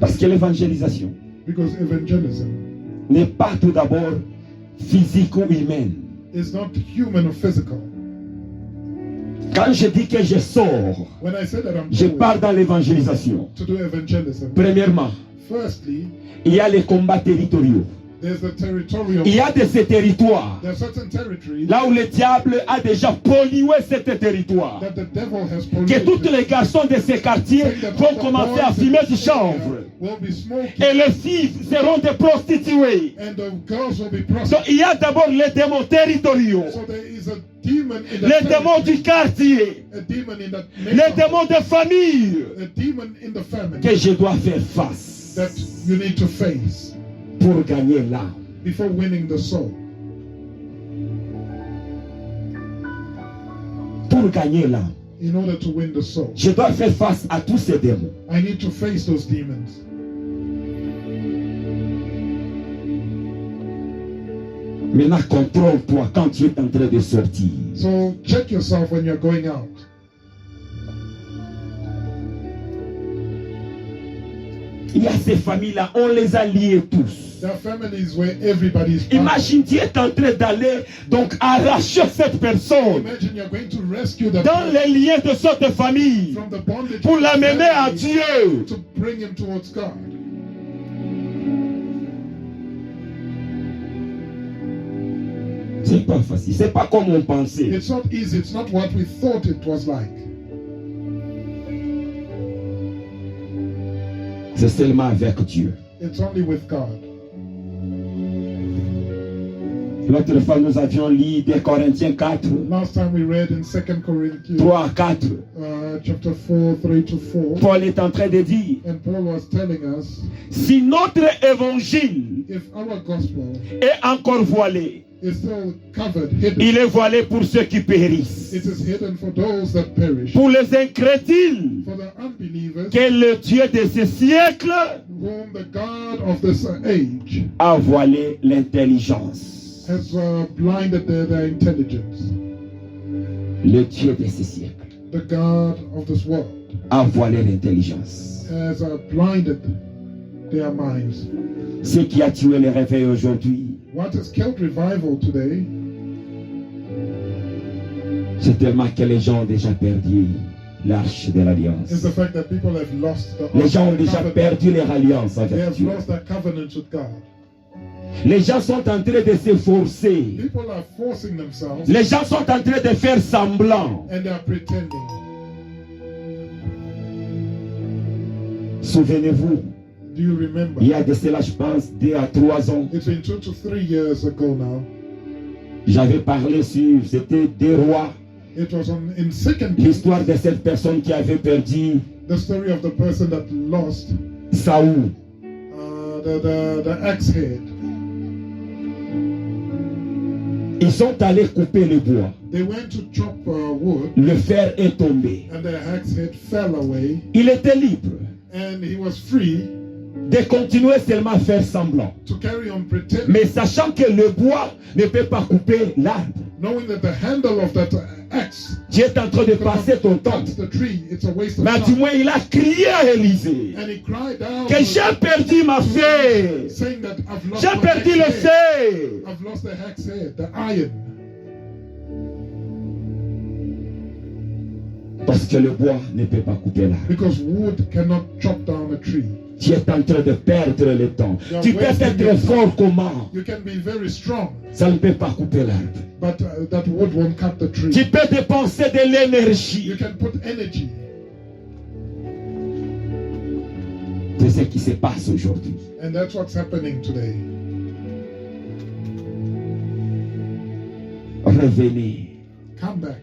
[SPEAKER 3] Parce que l'évangélisation
[SPEAKER 2] Because evangelism
[SPEAKER 3] n'est pas tout d'abord physique ou humaine.
[SPEAKER 2] is not human or physical.
[SPEAKER 3] Quand je dis que je sors,
[SPEAKER 2] When I say that I'm
[SPEAKER 3] je
[SPEAKER 2] going
[SPEAKER 3] pars dans l'évangélisation.
[SPEAKER 2] to do evangelism,
[SPEAKER 3] Premièrement,
[SPEAKER 2] firstly,
[SPEAKER 3] il y a les combats territoriaux.
[SPEAKER 2] there's the territorial.
[SPEAKER 3] Il y a de ces territoires
[SPEAKER 2] There are certain territories
[SPEAKER 3] là où le diable a déjà pollué ce territoire.
[SPEAKER 2] that the devil has
[SPEAKER 3] Que tous
[SPEAKER 2] polluted.
[SPEAKER 3] les garçons de ces quartiers vont commencer à fumer du chanvre.
[SPEAKER 2] Will be smoking,
[SPEAKER 3] Et les filles seront des prostituées.
[SPEAKER 2] and the girls will be
[SPEAKER 3] Donc,
[SPEAKER 2] prostitutes.
[SPEAKER 3] il y a d'abord les démons territoriaux,
[SPEAKER 2] So there is a demon in the
[SPEAKER 3] les démons du quartier,
[SPEAKER 2] a demon in the
[SPEAKER 3] les
[SPEAKER 2] neighborhood,
[SPEAKER 3] démons de famille
[SPEAKER 2] a demon in the family
[SPEAKER 3] que je dois faire face
[SPEAKER 2] that you need to face
[SPEAKER 3] pour gagner l'âme.
[SPEAKER 2] before winning the soul.
[SPEAKER 3] Pour gagner l'âme,
[SPEAKER 2] In order to win the soul,
[SPEAKER 3] je dois faire face à tous ces démons.
[SPEAKER 2] I need to face those demons.
[SPEAKER 3] Maintenant, contrôle-toi quand tu es en train de sortir.
[SPEAKER 2] So check yourself when you're going out.
[SPEAKER 3] Il y a ces familles-là, on les a liés tous.
[SPEAKER 2] There are families where everybody's bound.
[SPEAKER 3] Imagine, tu es en train d'aller donc arracher cette personne
[SPEAKER 2] Imagine you're going to rescue the
[SPEAKER 3] dans les liens de cette famille
[SPEAKER 2] from the bondage
[SPEAKER 3] pour
[SPEAKER 2] of the
[SPEAKER 3] l'amener à
[SPEAKER 2] family
[SPEAKER 3] Dieu.
[SPEAKER 2] to bring him towards God.
[SPEAKER 3] C'est pas facile, c'est pas comme on pensait.
[SPEAKER 2] It's not easy. It's not what we thought it was like.
[SPEAKER 3] C'est seulement avec Dieu.
[SPEAKER 2] It's only with God.
[SPEAKER 3] L'autre fois, nous avions lu des Corinthiens 4,
[SPEAKER 2] Last time we read in 2 Corinthians
[SPEAKER 3] 3 à 4.
[SPEAKER 2] chapter 4, 3 to 4,
[SPEAKER 3] Paul est en train de dire,
[SPEAKER 2] and Paul was telling us,
[SPEAKER 3] si notre évangile
[SPEAKER 2] if our gospel
[SPEAKER 3] est encore voilé,
[SPEAKER 2] is still covered, hidden,
[SPEAKER 3] il est voilé pour ceux qui périssent.
[SPEAKER 2] it is hidden for those that perish.
[SPEAKER 3] Pour les incrédules,
[SPEAKER 2] For the unbelievers,
[SPEAKER 3] que le Dieu de ce siècle
[SPEAKER 2] whom the God of this age
[SPEAKER 3] a voilé l'intelligence.
[SPEAKER 2] has blinded their intelligence.
[SPEAKER 3] Le Dieu de ce siècle
[SPEAKER 2] The God of this world
[SPEAKER 3] a voilé l'intelligence.
[SPEAKER 2] has blinded their minds.
[SPEAKER 3] Ce qui a tué le réveil aujourd'hui,
[SPEAKER 2] What has killed revival today
[SPEAKER 3] c'est tellement que les gens ont déjà perdu l'arche de l'alliance.
[SPEAKER 2] is the fact that people have lost the
[SPEAKER 3] Les gens ont déjà
[SPEAKER 2] covenant.
[SPEAKER 3] perdu leur alliance
[SPEAKER 2] They
[SPEAKER 3] avec
[SPEAKER 2] have
[SPEAKER 3] Dieu.
[SPEAKER 2] lost their covenant with God.
[SPEAKER 3] Les gens sont en train de s'efforcer.
[SPEAKER 2] People are forcing themselves
[SPEAKER 3] Les gens sont en train de faire semblant.
[SPEAKER 2] and they are pretending.
[SPEAKER 3] Souvenez-vous,
[SPEAKER 2] Do you remember?
[SPEAKER 3] il y a de cela, je pense, 2 à 3 ans,
[SPEAKER 2] It's been 2 to 3 years ago now.
[SPEAKER 3] j'avais parlé sur, c'était des rois,
[SPEAKER 2] It was in 2 Kings,
[SPEAKER 3] l'histoire de cette personne qui avait perdu
[SPEAKER 2] the story of the person that lost
[SPEAKER 3] Saoul.
[SPEAKER 2] the axe head.
[SPEAKER 3] Ils sont allés couper le bois.
[SPEAKER 2] They went to chop wood,
[SPEAKER 3] Le fer est tombé.
[SPEAKER 2] and the axe head fell away,
[SPEAKER 3] Il était libre
[SPEAKER 2] and he was free
[SPEAKER 3] de continuer seulement à faire semblant.
[SPEAKER 2] to carry on pretending,
[SPEAKER 3] Mais sachant que le bois ne peut pas couper l'arbre.
[SPEAKER 2] knowing that the handle of that axe
[SPEAKER 3] Tu es en train de passer ton temps.
[SPEAKER 2] cuts the tree. It's a waste of
[SPEAKER 3] Mais du
[SPEAKER 2] time.
[SPEAKER 3] moins, il a crié à Élisée
[SPEAKER 2] And he cried out,
[SPEAKER 3] que j'ai perdu ma fée.
[SPEAKER 2] saying that I've lost
[SPEAKER 3] J'ai
[SPEAKER 2] my
[SPEAKER 3] perdu
[SPEAKER 2] axe
[SPEAKER 3] le
[SPEAKER 2] head.
[SPEAKER 3] fer.
[SPEAKER 2] I've lost the axe head, the iron.
[SPEAKER 3] Parce que le bois ne peut pas couper l'arbre.
[SPEAKER 2] Because wood cannot chop down a tree.
[SPEAKER 3] Tu es en train de perdre le temps.
[SPEAKER 2] You are
[SPEAKER 3] Tu peux
[SPEAKER 2] wasting
[SPEAKER 3] être
[SPEAKER 2] your time.
[SPEAKER 3] fort comment?
[SPEAKER 2] You can be very strong,
[SPEAKER 3] Ça ne peut pas couper l'arbre.
[SPEAKER 2] but that wood won't cut the tree.
[SPEAKER 3] Tu peux dépenser de
[SPEAKER 2] You
[SPEAKER 3] l'énergie.
[SPEAKER 2] can put energy.
[SPEAKER 3] C'est ce qui se passe aujourd'hui.
[SPEAKER 2] And that's what's happening today.
[SPEAKER 3] Revenez
[SPEAKER 2] Come back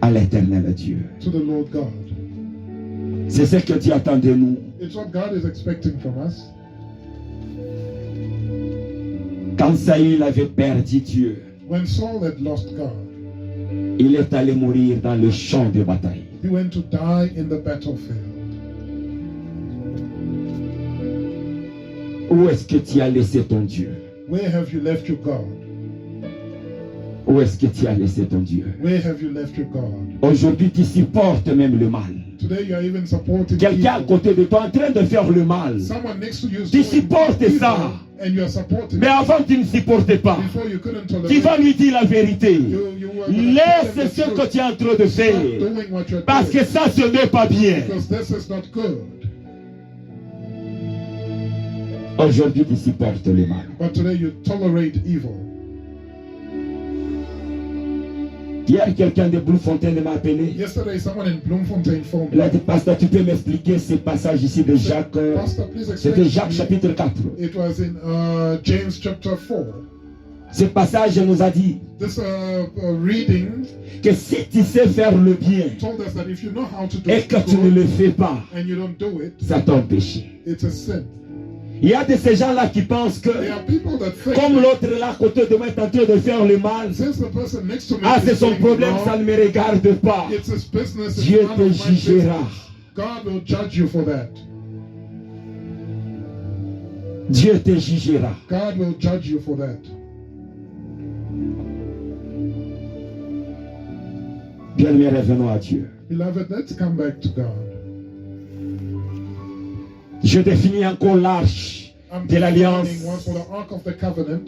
[SPEAKER 3] à l'éternel Dieu.
[SPEAKER 2] to the Lord God.
[SPEAKER 3] C'est ce que Dieu attend de nous.
[SPEAKER 2] It's what God is expecting from us.
[SPEAKER 3] Quand Saül avait perdu Dieu,
[SPEAKER 2] When Saul had lost God,
[SPEAKER 3] Il est allé mourir dans le champ de bataille.
[SPEAKER 2] He went to die in the battlefield.
[SPEAKER 3] Où est-ce que tu as laissé ton Dieu?
[SPEAKER 2] Where have you left your God?
[SPEAKER 3] Où est-ce que tu as laissé ton Dieu?
[SPEAKER 2] Where have you left your God?
[SPEAKER 3] Aujourd'hui, tu supportes même le mal.
[SPEAKER 2] Today you are even supporting
[SPEAKER 3] Quelqu'un à
[SPEAKER 2] people.
[SPEAKER 3] côté de toi en train de faire le mal.
[SPEAKER 2] Someone next to you is
[SPEAKER 3] Tu
[SPEAKER 2] doing
[SPEAKER 3] supportes
[SPEAKER 2] evil,
[SPEAKER 3] ça.
[SPEAKER 2] and you are supporting
[SPEAKER 3] Mais
[SPEAKER 2] it.
[SPEAKER 3] avant, tu ne supportais pas.
[SPEAKER 2] Before you couldn't
[SPEAKER 3] Tu
[SPEAKER 2] tolerate
[SPEAKER 3] vas
[SPEAKER 2] it.
[SPEAKER 3] lui dire la vérité.
[SPEAKER 2] You were gonna tell
[SPEAKER 3] Laisse
[SPEAKER 2] them the
[SPEAKER 3] ce que
[SPEAKER 2] truth.
[SPEAKER 3] tu es en train de
[SPEAKER 2] Stop
[SPEAKER 3] faire.
[SPEAKER 2] doing what you're
[SPEAKER 3] Parce
[SPEAKER 2] doing.
[SPEAKER 3] que ça, ce n'est pas bien.
[SPEAKER 2] Because this is not good.
[SPEAKER 3] Aujourd'hui, tu supportes le mal.
[SPEAKER 2] But today you tolerate evil.
[SPEAKER 3] Hier, quelqu'un de Bloemfontein m'a appelé.
[SPEAKER 2] Yesterday someone in Bloemfontein phoned
[SPEAKER 3] Il a
[SPEAKER 2] me.
[SPEAKER 3] dit, pasteur, tu peux m'expliquer ce passage ici de Jacques.
[SPEAKER 2] Pastor, please
[SPEAKER 3] C'était
[SPEAKER 2] explain
[SPEAKER 3] Jacques
[SPEAKER 2] to me.
[SPEAKER 3] chapitre 4.
[SPEAKER 2] It was in James chapter 4.
[SPEAKER 3] Ce passage nous a dit
[SPEAKER 2] This reading
[SPEAKER 3] que si tu sais faire le bien
[SPEAKER 2] told us that if you know how to do
[SPEAKER 3] et que tu ne
[SPEAKER 2] good
[SPEAKER 3] le fais pas,
[SPEAKER 2] and you don't do it,
[SPEAKER 3] ça t'en péché.
[SPEAKER 2] it's a sin.
[SPEAKER 3] Il y a de ces gens-là qui pensent que,
[SPEAKER 2] There are people that think
[SPEAKER 3] comme l'autre là à côté de moi est en train de faire le mal,
[SPEAKER 2] since the person next to me
[SPEAKER 3] ah, c'est
[SPEAKER 2] is
[SPEAKER 3] son
[SPEAKER 2] doing
[SPEAKER 3] problème,
[SPEAKER 2] wrong,
[SPEAKER 3] ça ne me regarde pas.
[SPEAKER 2] it's his business, it's
[SPEAKER 3] Dieu
[SPEAKER 2] none
[SPEAKER 3] te
[SPEAKER 2] of my
[SPEAKER 3] jugera.
[SPEAKER 2] business. God will judge you for that.
[SPEAKER 3] Dieu te jugera.
[SPEAKER 2] God will judge you for that.
[SPEAKER 3] Bien-aimés, revenons à Dieu.
[SPEAKER 2] Beloved, let's come back to God.
[SPEAKER 3] Je définis encore l'arche
[SPEAKER 2] I'm
[SPEAKER 3] de l'alliance
[SPEAKER 2] defining once for the Ark of the Covenant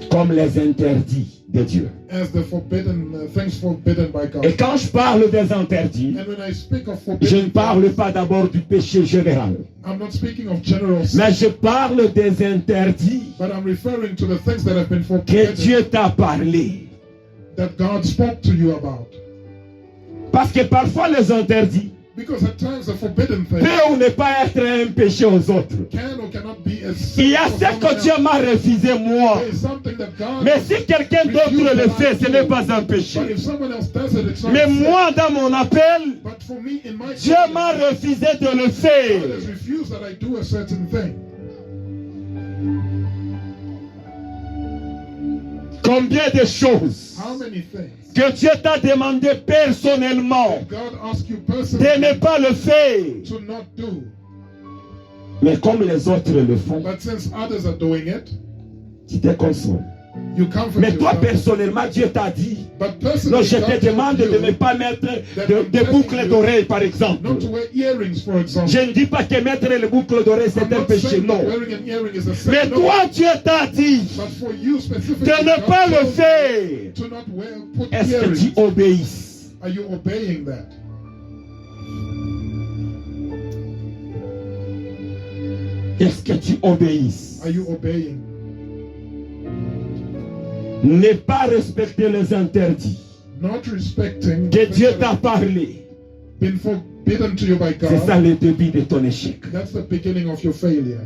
[SPEAKER 3] comme les interdits de Dieu.
[SPEAKER 2] as the forbidden things forbidden by God.
[SPEAKER 3] Et quand je parle des interdits,
[SPEAKER 2] And when I speak of
[SPEAKER 3] je ne
[SPEAKER 2] forbidden
[SPEAKER 3] parle
[SPEAKER 2] things,
[SPEAKER 3] pas d'abord du péché général,
[SPEAKER 2] I'm not speaking of general sin,
[SPEAKER 3] mais je parle des interdits
[SPEAKER 2] but I'm referring to the things that have been
[SPEAKER 3] que
[SPEAKER 2] forbidden
[SPEAKER 3] Dieu t'a parlé.
[SPEAKER 2] that God spoke to you about.
[SPEAKER 3] Parce que parfois les interdits
[SPEAKER 2] Because at times the forbidden thing
[SPEAKER 3] peut ou ne pas être un péché aux autres.
[SPEAKER 2] can or cannot be a sin.
[SPEAKER 3] Il y a
[SPEAKER 2] for
[SPEAKER 3] ce
[SPEAKER 2] someone
[SPEAKER 3] que Dieu
[SPEAKER 2] else.
[SPEAKER 3] m'a refusé moi.
[SPEAKER 2] There is something that God
[SPEAKER 3] Mais si quelqu'un d'autre le fait, ce n'est pas un
[SPEAKER 2] but
[SPEAKER 3] péché.
[SPEAKER 2] if someone else does it, it's not
[SPEAKER 3] Mais
[SPEAKER 2] a sin.
[SPEAKER 3] moi, dans mon appel,
[SPEAKER 2] But for me, in my
[SPEAKER 3] Dieu
[SPEAKER 2] calling,
[SPEAKER 3] m'a refusé de le
[SPEAKER 2] God
[SPEAKER 3] faire.
[SPEAKER 2] has refused that I do a certain thing.
[SPEAKER 3] Combien de choses
[SPEAKER 2] How many things
[SPEAKER 3] que Dieu t'a demandé personnellement
[SPEAKER 2] God asks you
[SPEAKER 3] de
[SPEAKER 2] personally
[SPEAKER 3] ne pas le faire.
[SPEAKER 2] to not do?
[SPEAKER 3] Mais comme les autres le font,
[SPEAKER 2] But since others are doing it,
[SPEAKER 3] tu te consoles.
[SPEAKER 2] you comfort
[SPEAKER 3] Mais toi,
[SPEAKER 2] yourself.
[SPEAKER 3] personnellement, Dieu t'a dit,
[SPEAKER 2] But personally,
[SPEAKER 3] non, je
[SPEAKER 2] God
[SPEAKER 3] te
[SPEAKER 2] told
[SPEAKER 3] demande de ne
[SPEAKER 2] you
[SPEAKER 3] pas mettre de boucles d'oreilles, par exemple.
[SPEAKER 2] not to wear earrings, for example.
[SPEAKER 3] Je ne dis pas que mettre les boucles d'oreilles, c'est
[SPEAKER 2] I'm
[SPEAKER 3] un
[SPEAKER 2] not
[SPEAKER 3] péché,
[SPEAKER 2] saying that
[SPEAKER 3] non.
[SPEAKER 2] wearing an earring is a sin.
[SPEAKER 3] Mais
[SPEAKER 2] no.
[SPEAKER 3] toi, Dieu t'a dit
[SPEAKER 2] But for you specifically,
[SPEAKER 3] de ne
[SPEAKER 2] God
[SPEAKER 3] pas le
[SPEAKER 2] told you
[SPEAKER 3] faire.
[SPEAKER 2] to not wear, put
[SPEAKER 3] Est-ce que
[SPEAKER 2] earrings.
[SPEAKER 3] tu obéis?
[SPEAKER 2] Are you obeying that?
[SPEAKER 3] Est-ce que tu obéis?
[SPEAKER 2] Are you obeying?
[SPEAKER 3] Ne pas respecter les interdits
[SPEAKER 2] Not respecting
[SPEAKER 3] que
[SPEAKER 2] things
[SPEAKER 3] Dieu
[SPEAKER 2] that
[SPEAKER 3] t'a
[SPEAKER 2] have
[SPEAKER 3] parlé.
[SPEAKER 2] been forbidden to you by
[SPEAKER 3] C'est ça
[SPEAKER 2] God.
[SPEAKER 3] le début de ton échec.
[SPEAKER 2] That's the beginning of your failure.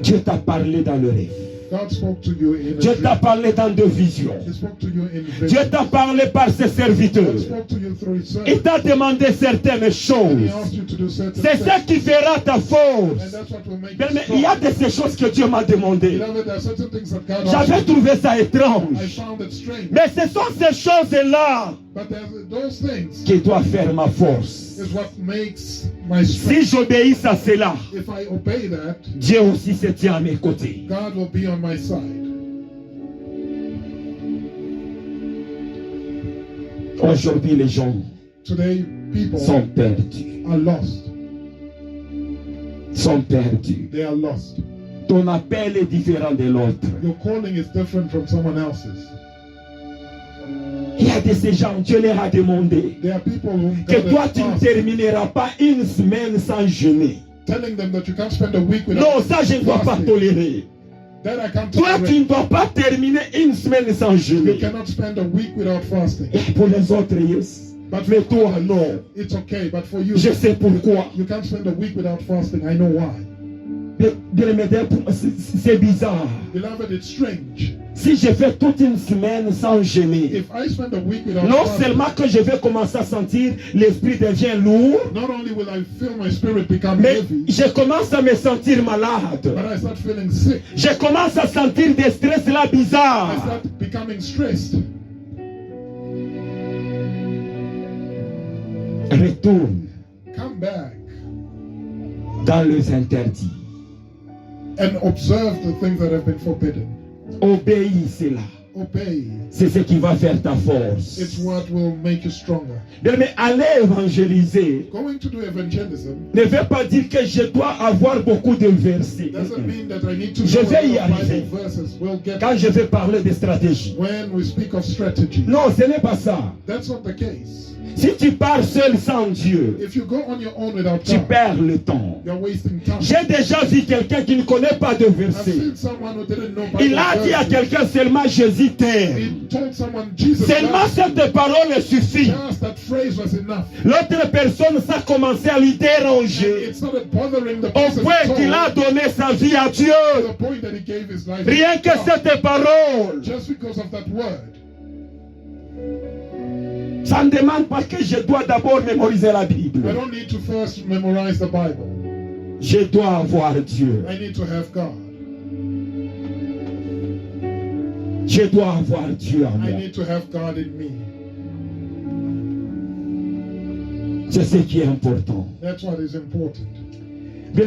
[SPEAKER 3] Dieu t'a parlé dans le rêve.
[SPEAKER 2] God spoke to you in a
[SPEAKER 3] Dieu t'a
[SPEAKER 2] dream.
[SPEAKER 3] parlé dans deux visions.
[SPEAKER 2] He spoke to you in
[SPEAKER 3] Dieu
[SPEAKER 2] vision.
[SPEAKER 3] t'a parlé par ses serviteurs.
[SPEAKER 2] God spoke to you through His
[SPEAKER 3] Il
[SPEAKER 2] servant.
[SPEAKER 3] t'a demandé certaines
[SPEAKER 2] And
[SPEAKER 3] choses.
[SPEAKER 2] He asked you to do certain
[SPEAKER 3] C'est ça
[SPEAKER 2] things.
[SPEAKER 3] qui fera ta
[SPEAKER 2] And
[SPEAKER 3] force.
[SPEAKER 2] that's what will make
[SPEAKER 3] Mais
[SPEAKER 2] you
[SPEAKER 3] il y a
[SPEAKER 2] strong.
[SPEAKER 3] de ces choses que Dieu m'a demandé.
[SPEAKER 2] Beloved, there are certain things that God
[SPEAKER 3] J'avais
[SPEAKER 2] asked you.
[SPEAKER 3] trouvé ça
[SPEAKER 2] I
[SPEAKER 3] étrange.
[SPEAKER 2] found it strange.
[SPEAKER 3] Mais ce sont ces choses-là
[SPEAKER 2] But those things
[SPEAKER 3] qui doivent faire ma force.
[SPEAKER 2] is what makes my
[SPEAKER 3] Si
[SPEAKER 2] strength.
[SPEAKER 3] j'obéis à cela,
[SPEAKER 2] If I obey that,
[SPEAKER 3] Dieu aussi se tient à mes côtés.
[SPEAKER 2] God will be on my side.
[SPEAKER 3] Aujourd'hui, les gens
[SPEAKER 2] Today, people
[SPEAKER 3] sont perdus.
[SPEAKER 2] are lost.
[SPEAKER 3] Sont perdus.
[SPEAKER 2] They are lost.
[SPEAKER 3] Ton appel est différent de l'autre.
[SPEAKER 2] Your calling is different from someone else's.
[SPEAKER 3] Il y a de ces gens, Dieu leur a demandé
[SPEAKER 2] There are people whom
[SPEAKER 3] que
[SPEAKER 2] God
[SPEAKER 3] toi,
[SPEAKER 2] has
[SPEAKER 3] tu ne
[SPEAKER 2] asked,
[SPEAKER 3] termineras pas une semaine sans jeûner.
[SPEAKER 2] telling them that you can't spend a week without
[SPEAKER 3] Non, ça, je ne dois pas
[SPEAKER 2] fasting.
[SPEAKER 3] tolérer.
[SPEAKER 2] That I can't
[SPEAKER 3] Toi, tu
[SPEAKER 2] tolerate.
[SPEAKER 3] ne dois pas terminer une semaine sans
[SPEAKER 2] You
[SPEAKER 3] jeûner.
[SPEAKER 2] cannot spend a week without fasting.
[SPEAKER 3] Et pour les autres, yes.
[SPEAKER 2] But
[SPEAKER 3] Mais
[SPEAKER 2] for
[SPEAKER 3] toi,
[SPEAKER 2] others,
[SPEAKER 3] non.
[SPEAKER 2] it's okay. But for you,
[SPEAKER 3] Je sais pourquoi.
[SPEAKER 2] you can't spend a week without fasting. I know why.
[SPEAKER 5] C'est bizarre.
[SPEAKER 2] Beloved, it's strange.
[SPEAKER 5] Si je fais toute une semaine sans jeûner,
[SPEAKER 2] If I spend a week without
[SPEAKER 5] non
[SPEAKER 2] fasting,
[SPEAKER 5] seulement que je vais commencer à sentir l'esprit devient lourd,
[SPEAKER 2] not only will I feel my spirit become
[SPEAKER 5] mais
[SPEAKER 2] heavy,
[SPEAKER 5] je commence à me sentir malade.
[SPEAKER 2] but I start feeling sick.
[SPEAKER 5] Je commence à sentir des stress là
[SPEAKER 2] I
[SPEAKER 5] bizarres.
[SPEAKER 2] start becoming stressed.
[SPEAKER 5] Retourne
[SPEAKER 2] Come back
[SPEAKER 5] dans les interdits.
[SPEAKER 2] and observe the things that have been forbidden.
[SPEAKER 5] Obéis cela.
[SPEAKER 2] Obey.
[SPEAKER 5] C'est ce qui va faire ta force.
[SPEAKER 2] It's what will make you stronger.
[SPEAKER 5] Mais aller évangéliser
[SPEAKER 2] Going to do evangelism
[SPEAKER 5] ne veut pas dire que je dois avoir beaucoup de versets.
[SPEAKER 2] doesn't mean that I need to
[SPEAKER 5] Je
[SPEAKER 2] know
[SPEAKER 5] vais y
[SPEAKER 2] a lot of
[SPEAKER 5] arriver.
[SPEAKER 2] Bible verses. We'll get
[SPEAKER 5] Quand je vais parler de stratégie.
[SPEAKER 2] when we speak of strategy.
[SPEAKER 5] Non, ce n'est pas ça.
[SPEAKER 2] That's not the case.
[SPEAKER 5] Si tu pars seul sans Dieu,
[SPEAKER 2] If you go on your own without
[SPEAKER 5] tu
[SPEAKER 2] God,
[SPEAKER 5] perds le temps.
[SPEAKER 2] you're wasting time.
[SPEAKER 5] J'ai déjà vu quelqu'un qui ne connaît pas de
[SPEAKER 2] I've
[SPEAKER 5] versets.
[SPEAKER 2] seen someone who didn't know
[SPEAKER 5] Il
[SPEAKER 2] Bible
[SPEAKER 5] a dit à
[SPEAKER 2] verses.
[SPEAKER 5] quelqu'un seulement Jésus t'aime.
[SPEAKER 2] He told someone Jesus
[SPEAKER 5] Seulement
[SPEAKER 2] loves you.
[SPEAKER 5] cette parole suffit.
[SPEAKER 2] Just that phrase was enough.
[SPEAKER 5] L'autre personne, ça a commencé à lui
[SPEAKER 2] And
[SPEAKER 5] déranger.
[SPEAKER 2] it started bothering the
[SPEAKER 5] Au
[SPEAKER 2] person
[SPEAKER 5] point qu'il a donné sa vie à Dieu.
[SPEAKER 2] to the point that he gave his life
[SPEAKER 5] Rien
[SPEAKER 2] to
[SPEAKER 5] que
[SPEAKER 2] God.
[SPEAKER 5] cette parole.
[SPEAKER 2] Just because of that word.
[SPEAKER 5] Ça ne demande pas que je dois d'abord mémoriser la Bible.
[SPEAKER 2] I don't need to first memorize the Bible.
[SPEAKER 5] Je dois avoir Dieu.
[SPEAKER 2] I need to have God.
[SPEAKER 5] Je dois avoir Dieu en
[SPEAKER 2] I
[SPEAKER 5] moi.
[SPEAKER 2] need to have God in me.
[SPEAKER 5] C'est ce qui est important.
[SPEAKER 2] That's what is important.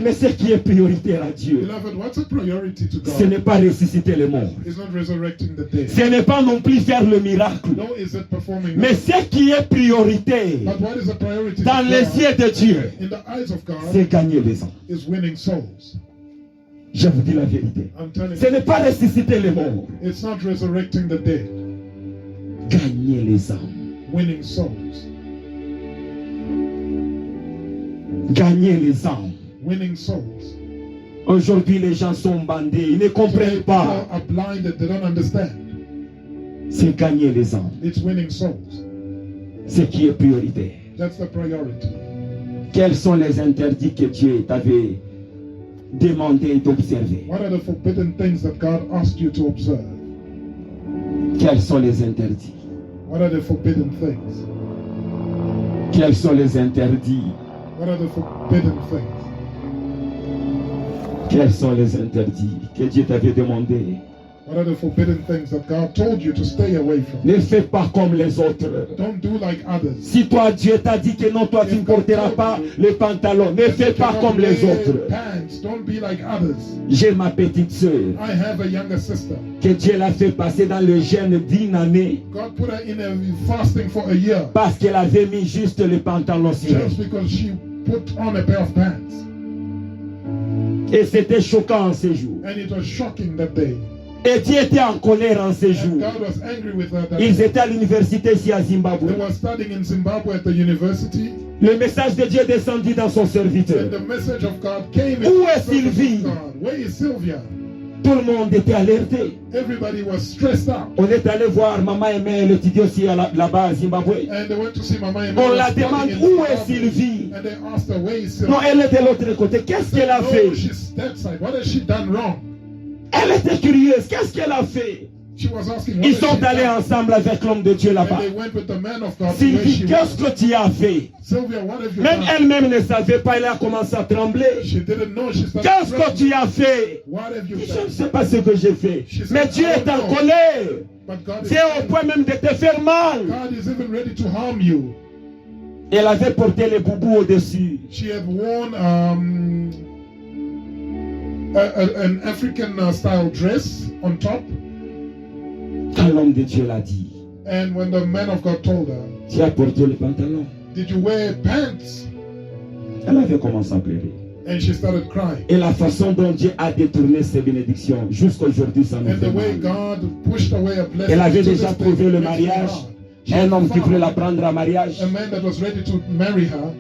[SPEAKER 5] Mais ce qui est prioritaire à Dieu,
[SPEAKER 2] Beloved, what's a priority to
[SPEAKER 5] ce n'est
[SPEAKER 2] God?
[SPEAKER 5] pas ressusciter les morts.
[SPEAKER 2] It's not resurrecting the dead.
[SPEAKER 5] Ce n'est pas non plus faire le miracle.
[SPEAKER 2] No, is it performing
[SPEAKER 5] Mais
[SPEAKER 2] miracles.
[SPEAKER 5] ce qui est priorité
[SPEAKER 2] But what is a priority
[SPEAKER 5] dans
[SPEAKER 2] to
[SPEAKER 5] les
[SPEAKER 2] God
[SPEAKER 5] yeux de Dieu,
[SPEAKER 2] in the eyes of God
[SPEAKER 5] c'est gagner les âmes.
[SPEAKER 2] is winning souls.
[SPEAKER 5] Je vous dis la vérité.
[SPEAKER 2] I'm telling
[SPEAKER 5] Ce
[SPEAKER 2] you,
[SPEAKER 5] n'est pas ressusciter les morts.
[SPEAKER 2] it's not resurrecting the dead.
[SPEAKER 5] Gagner les âmes.
[SPEAKER 2] Winning souls.
[SPEAKER 5] Gagner les âmes.
[SPEAKER 2] Winning souls.
[SPEAKER 5] Aujourd'hui, les gens sont bandés. Ils ne
[SPEAKER 2] Today,
[SPEAKER 5] comprennent
[SPEAKER 2] people
[SPEAKER 5] pas.
[SPEAKER 2] are blinded. They don't understand.
[SPEAKER 5] C'est gagner les âmes.
[SPEAKER 2] It's winning souls.
[SPEAKER 5] Ce qui est prioritaire.
[SPEAKER 2] That's the priority.
[SPEAKER 5] Quels sont les interdits que Dieu t'avait demandé d'observer?
[SPEAKER 2] What are the forbidden things that God asked you to observe?
[SPEAKER 5] Quels sont les interdits?
[SPEAKER 2] What are the forbidden things?
[SPEAKER 5] Quels sont les interdits?
[SPEAKER 2] What are the forbidden things?
[SPEAKER 5] Quels sont les interdits que Dieu t'avait demandé?
[SPEAKER 2] What are the forbidden things that God told you to stay away from?
[SPEAKER 5] Ne fais pas comme les autres.
[SPEAKER 2] Don't do like others.
[SPEAKER 5] Si toi, Dieu t'a dit que non, toi, tu ne porteras pas le pantalon, ne fais pas comme les autres.
[SPEAKER 2] Pants. Don't be like others.
[SPEAKER 5] J'ai ma petite sœur
[SPEAKER 2] I have a younger sister.
[SPEAKER 5] que Dieu l'a fait passer dans le jeûne d'une année
[SPEAKER 2] God put her in a fasting for a year
[SPEAKER 5] parce qu'elle avait mis juste le pantalon sur elle.
[SPEAKER 2] just because she put on a pair of pants.
[SPEAKER 5] Et c'était choquant en ces jours.
[SPEAKER 2] And it was shocking that day.
[SPEAKER 5] Et Dieu était en colère en ces
[SPEAKER 2] And
[SPEAKER 5] jours.
[SPEAKER 2] God was angry with her that
[SPEAKER 5] Ils
[SPEAKER 2] day.
[SPEAKER 5] étaient à l'université ici à Zimbabwe.
[SPEAKER 2] They were studying in Zimbabwe at the university.
[SPEAKER 5] Le message de Dieu descendit dans son
[SPEAKER 2] And
[SPEAKER 5] serviteur.
[SPEAKER 2] the message of God came
[SPEAKER 5] Où
[SPEAKER 2] in
[SPEAKER 5] est
[SPEAKER 2] the presence
[SPEAKER 5] Sylvie?
[SPEAKER 2] of God. Where is Sylvia?
[SPEAKER 5] Tout le monde était alerté.
[SPEAKER 2] Everybody was stressed out.
[SPEAKER 5] On est allé voir Maman Aimée, elle étudie aussi là-bas à Zimbabwe.
[SPEAKER 2] And they went to see Mama and
[SPEAKER 5] On la demande où est Sylvie?
[SPEAKER 2] And they asked her, where is
[SPEAKER 5] Non,
[SPEAKER 2] Sylvia?
[SPEAKER 5] elle est de l'autre côté. Qu'est-ce qu'elle a
[SPEAKER 2] No,
[SPEAKER 5] fait?
[SPEAKER 2] she's that side. What has she done wrong?
[SPEAKER 5] Elle était curieuse. Qu'est-ce qu'elle a fait?
[SPEAKER 2] She was asking, what
[SPEAKER 5] Ils
[SPEAKER 2] has
[SPEAKER 5] sont
[SPEAKER 2] she
[SPEAKER 5] allés
[SPEAKER 2] done?
[SPEAKER 5] ensemble avec l'homme de Dieu
[SPEAKER 2] And
[SPEAKER 5] là-bas.
[SPEAKER 2] they went with the man of God to where
[SPEAKER 5] Sylvie,
[SPEAKER 2] she
[SPEAKER 5] qu'est-ce
[SPEAKER 2] was.
[SPEAKER 5] que tu as fait?
[SPEAKER 2] Sylvia, what have you
[SPEAKER 5] Même
[SPEAKER 2] done?
[SPEAKER 5] elle-même ne savait pas. Elle a commencé à trembler.
[SPEAKER 2] She didn't know. She started
[SPEAKER 5] Qu'est-ce que
[SPEAKER 2] trembling.
[SPEAKER 5] tu as fait?
[SPEAKER 2] What have you
[SPEAKER 5] Je
[SPEAKER 2] done?
[SPEAKER 5] ne sais pas ce que j'ai fait.
[SPEAKER 2] She said,
[SPEAKER 5] Mais Dieu
[SPEAKER 2] I
[SPEAKER 5] est
[SPEAKER 2] don't
[SPEAKER 5] en
[SPEAKER 2] know.
[SPEAKER 5] colère.
[SPEAKER 2] But God is
[SPEAKER 5] C'est au point même de te faire mal.
[SPEAKER 2] God is even ready to harm you.
[SPEAKER 5] Elle avait porté les boubous au-dessus.
[SPEAKER 2] She had worn an African style dress on top.
[SPEAKER 5] Quand l'homme de Dieu l'a dit,
[SPEAKER 2] And when the man of God told her,
[SPEAKER 5] tu as porté le pantalon.
[SPEAKER 2] did you wear pants?
[SPEAKER 5] Elle avait commencé à pleurer.
[SPEAKER 2] And she started crying.
[SPEAKER 5] Et la façon dont Dieu a détourné ses bénédictions jusqu'aujourd'hui, ça nous
[SPEAKER 2] And the
[SPEAKER 5] fait
[SPEAKER 2] way
[SPEAKER 5] mal.
[SPEAKER 2] God pushed away a blessing.
[SPEAKER 5] Elle avait
[SPEAKER 2] to
[SPEAKER 5] déjà
[SPEAKER 2] this day
[SPEAKER 5] trouvé le
[SPEAKER 2] makes me
[SPEAKER 5] mariage.
[SPEAKER 2] hard. She
[SPEAKER 5] Un homme qui
[SPEAKER 2] found
[SPEAKER 5] voulait la prendre en mariage.
[SPEAKER 2] a man that was ready to marry her.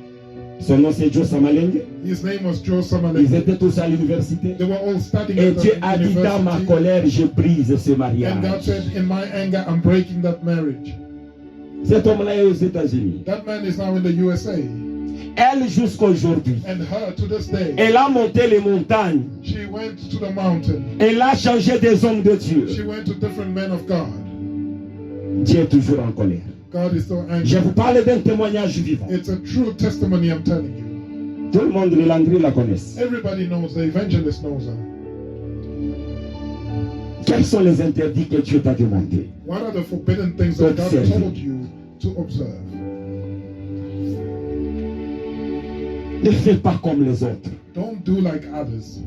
[SPEAKER 5] Son nom c'est Joe Samaleng.
[SPEAKER 2] His name was Joe
[SPEAKER 5] Ils
[SPEAKER 2] Samalek.
[SPEAKER 5] étaient tous à l'université.
[SPEAKER 2] They were all studying
[SPEAKER 5] Et
[SPEAKER 2] at
[SPEAKER 5] Dieu
[SPEAKER 2] the
[SPEAKER 5] a dit, dans ma
[SPEAKER 2] university.
[SPEAKER 5] colère, je brise ce
[SPEAKER 2] And God
[SPEAKER 5] mariage.
[SPEAKER 2] said, in my anger, I'm breaking that marriage.
[SPEAKER 5] Cet homme-là est aux États-Unis.
[SPEAKER 2] That man is now in the USA.
[SPEAKER 5] Elle jusqu'à aujourd'hui.
[SPEAKER 2] And her to this day,
[SPEAKER 5] Elle a monté les montagnes.
[SPEAKER 2] she went to the mountain.
[SPEAKER 5] Elle a changé des hommes de Dieu.
[SPEAKER 2] She went to different men of God.
[SPEAKER 5] Dieu est toujours en colère.
[SPEAKER 2] God is so
[SPEAKER 5] Je
[SPEAKER 2] angry.
[SPEAKER 5] vous parle d'un témoignage vivant.
[SPEAKER 2] It's a true testimony, I'm telling you.
[SPEAKER 5] Tout le monde, les Landry la connaissent.
[SPEAKER 2] Everybody knows, the evangelist knows her.
[SPEAKER 5] Quels sont les interdits que Dieu t'a demandé?
[SPEAKER 2] What are the forbidden things that God
[SPEAKER 5] Observe.
[SPEAKER 2] told you to observe?
[SPEAKER 5] Ne fais pas comme les autres.
[SPEAKER 2] Don't do like others.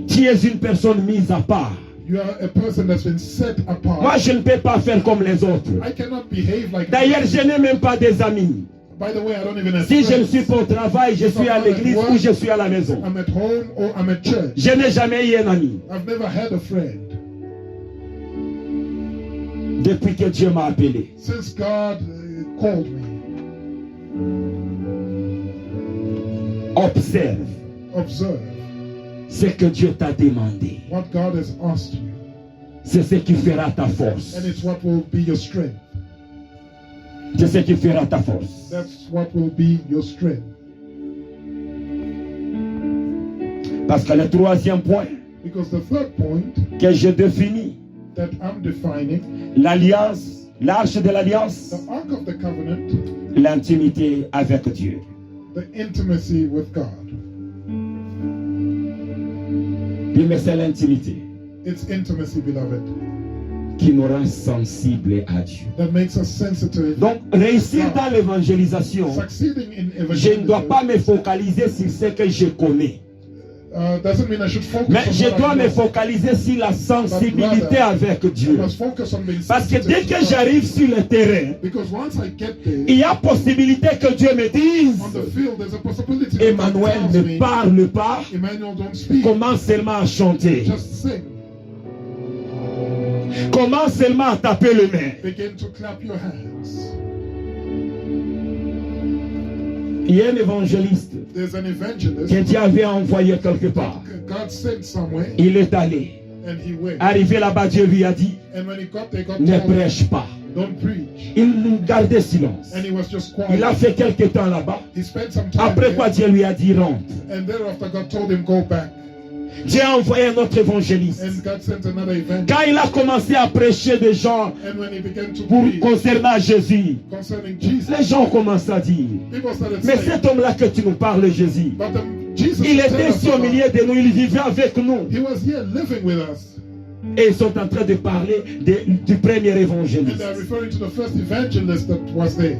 [SPEAKER 5] Tu es une personne mise à part.
[SPEAKER 2] You are a person that's been set apart.
[SPEAKER 5] Moi, je ne peux pas faire comme les autres.
[SPEAKER 2] I cannot behave like
[SPEAKER 5] D'ailleurs,
[SPEAKER 2] others.
[SPEAKER 5] je n'ai même pas des amis.
[SPEAKER 2] By the way, I don't even have
[SPEAKER 5] Si je ne
[SPEAKER 2] friends.
[SPEAKER 5] suis pas au travail, je suis à l'église ou je suis à la maison.
[SPEAKER 2] I'm at home or I'm at church.
[SPEAKER 5] Je n'ai jamais eu un ami.
[SPEAKER 2] I've never had a friend.
[SPEAKER 5] Depuis que Dieu m'a appelé.
[SPEAKER 2] Since God called me.
[SPEAKER 5] Observe
[SPEAKER 2] Observe
[SPEAKER 5] ce que Dieu t'a demandé.
[SPEAKER 2] what God has asked you.
[SPEAKER 5] C'est ce qui fera ta force.
[SPEAKER 2] And it's what will be your strength.
[SPEAKER 5] C'est ce qui fera ta force.
[SPEAKER 2] That's what will be your strength.
[SPEAKER 5] Parce que le troisième point
[SPEAKER 2] Because the third point
[SPEAKER 5] que je définis,
[SPEAKER 2] that I'm defining,
[SPEAKER 5] l'alliance, l'arche de l'alliance,
[SPEAKER 2] the Ark of the Covenant,
[SPEAKER 5] l'intimité avec Dieu.
[SPEAKER 2] the intimacy with God.
[SPEAKER 5] Puis, mais c'est l'intimité
[SPEAKER 2] It's intimacy, beloved,
[SPEAKER 5] qui nous rend sensibles à Dieu.
[SPEAKER 2] that makes us sensitive.
[SPEAKER 5] Donc, réussir dans l'évangélisation,
[SPEAKER 2] Succeeding in
[SPEAKER 5] je ne dois
[SPEAKER 2] evangelism
[SPEAKER 5] pas me focaliser sur ce que je connais.
[SPEAKER 2] doesn't mean I should focus
[SPEAKER 5] Mais
[SPEAKER 2] on
[SPEAKER 5] je
[SPEAKER 2] what
[SPEAKER 5] dois
[SPEAKER 2] I
[SPEAKER 5] me
[SPEAKER 2] know.
[SPEAKER 5] focaliser sur la sensibilité avec
[SPEAKER 2] I
[SPEAKER 5] Dieu.
[SPEAKER 2] must focus on being
[SPEAKER 5] Parce que
[SPEAKER 2] sensitive
[SPEAKER 5] dès
[SPEAKER 2] to
[SPEAKER 5] que
[SPEAKER 2] God.
[SPEAKER 5] j'arrive sur le terrain,
[SPEAKER 2] Because once I get there,
[SPEAKER 5] il y a possibilité que Dieu me dise,
[SPEAKER 2] on the field, there's a possibility that God
[SPEAKER 5] Emmanuel
[SPEAKER 2] tells
[SPEAKER 5] ne
[SPEAKER 2] me,
[SPEAKER 5] parle pas,
[SPEAKER 2] Emmanuel, don't speak,
[SPEAKER 5] commence seulement à chanter.
[SPEAKER 2] just sing.
[SPEAKER 5] Commence seulement à taper les mains.
[SPEAKER 2] Begin to clap your hands.
[SPEAKER 5] Il y a un évangéliste
[SPEAKER 2] There's an evangelist
[SPEAKER 5] que Dieu avait envoyé quelque part.
[SPEAKER 2] God sent somewhere,
[SPEAKER 5] Il est allé.
[SPEAKER 2] and he went.
[SPEAKER 5] Arrivé là-bas, Dieu lui a dit,
[SPEAKER 2] And when he got there, God
[SPEAKER 5] ne
[SPEAKER 2] told him,
[SPEAKER 5] prêche pas.
[SPEAKER 2] don't preach.
[SPEAKER 5] Il gardait silence.
[SPEAKER 2] And he was just
[SPEAKER 5] Il a
[SPEAKER 2] quiet.
[SPEAKER 5] fait quelque temps là-bas.
[SPEAKER 2] He spent some time
[SPEAKER 5] Après quoi,
[SPEAKER 2] there,
[SPEAKER 5] Dieu lui a dit, rentre.
[SPEAKER 2] and thereafter God told him, go back.
[SPEAKER 5] Dieu a envoyé un autre évangéliste.
[SPEAKER 2] And God sent another evangelist.
[SPEAKER 5] Quand il a commencé à prêcher des gens
[SPEAKER 2] And when he began to
[SPEAKER 5] pour
[SPEAKER 2] preach
[SPEAKER 5] concernant Jésus,
[SPEAKER 2] concerning Jesus,
[SPEAKER 5] les gens commencent à dire,
[SPEAKER 2] people started
[SPEAKER 5] mais
[SPEAKER 2] saying,
[SPEAKER 5] cet homme-là que tu nous parles, Jésus,
[SPEAKER 2] but Jesus
[SPEAKER 5] il
[SPEAKER 2] was
[SPEAKER 5] était
[SPEAKER 2] telling us
[SPEAKER 5] ici au
[SPEAKER 2] about-
[SPEAKER 5] milieu de nous, il vivait avec nous.
[SPEAKER 2] He was here living with us.
[SPEAKER 5] Et ils sont en train de parler du premier
[SPEAKER 2] And
[SPEAKER 5] évangéliste.
[SPEAKER 2] they're referring to the first evangelist that was there.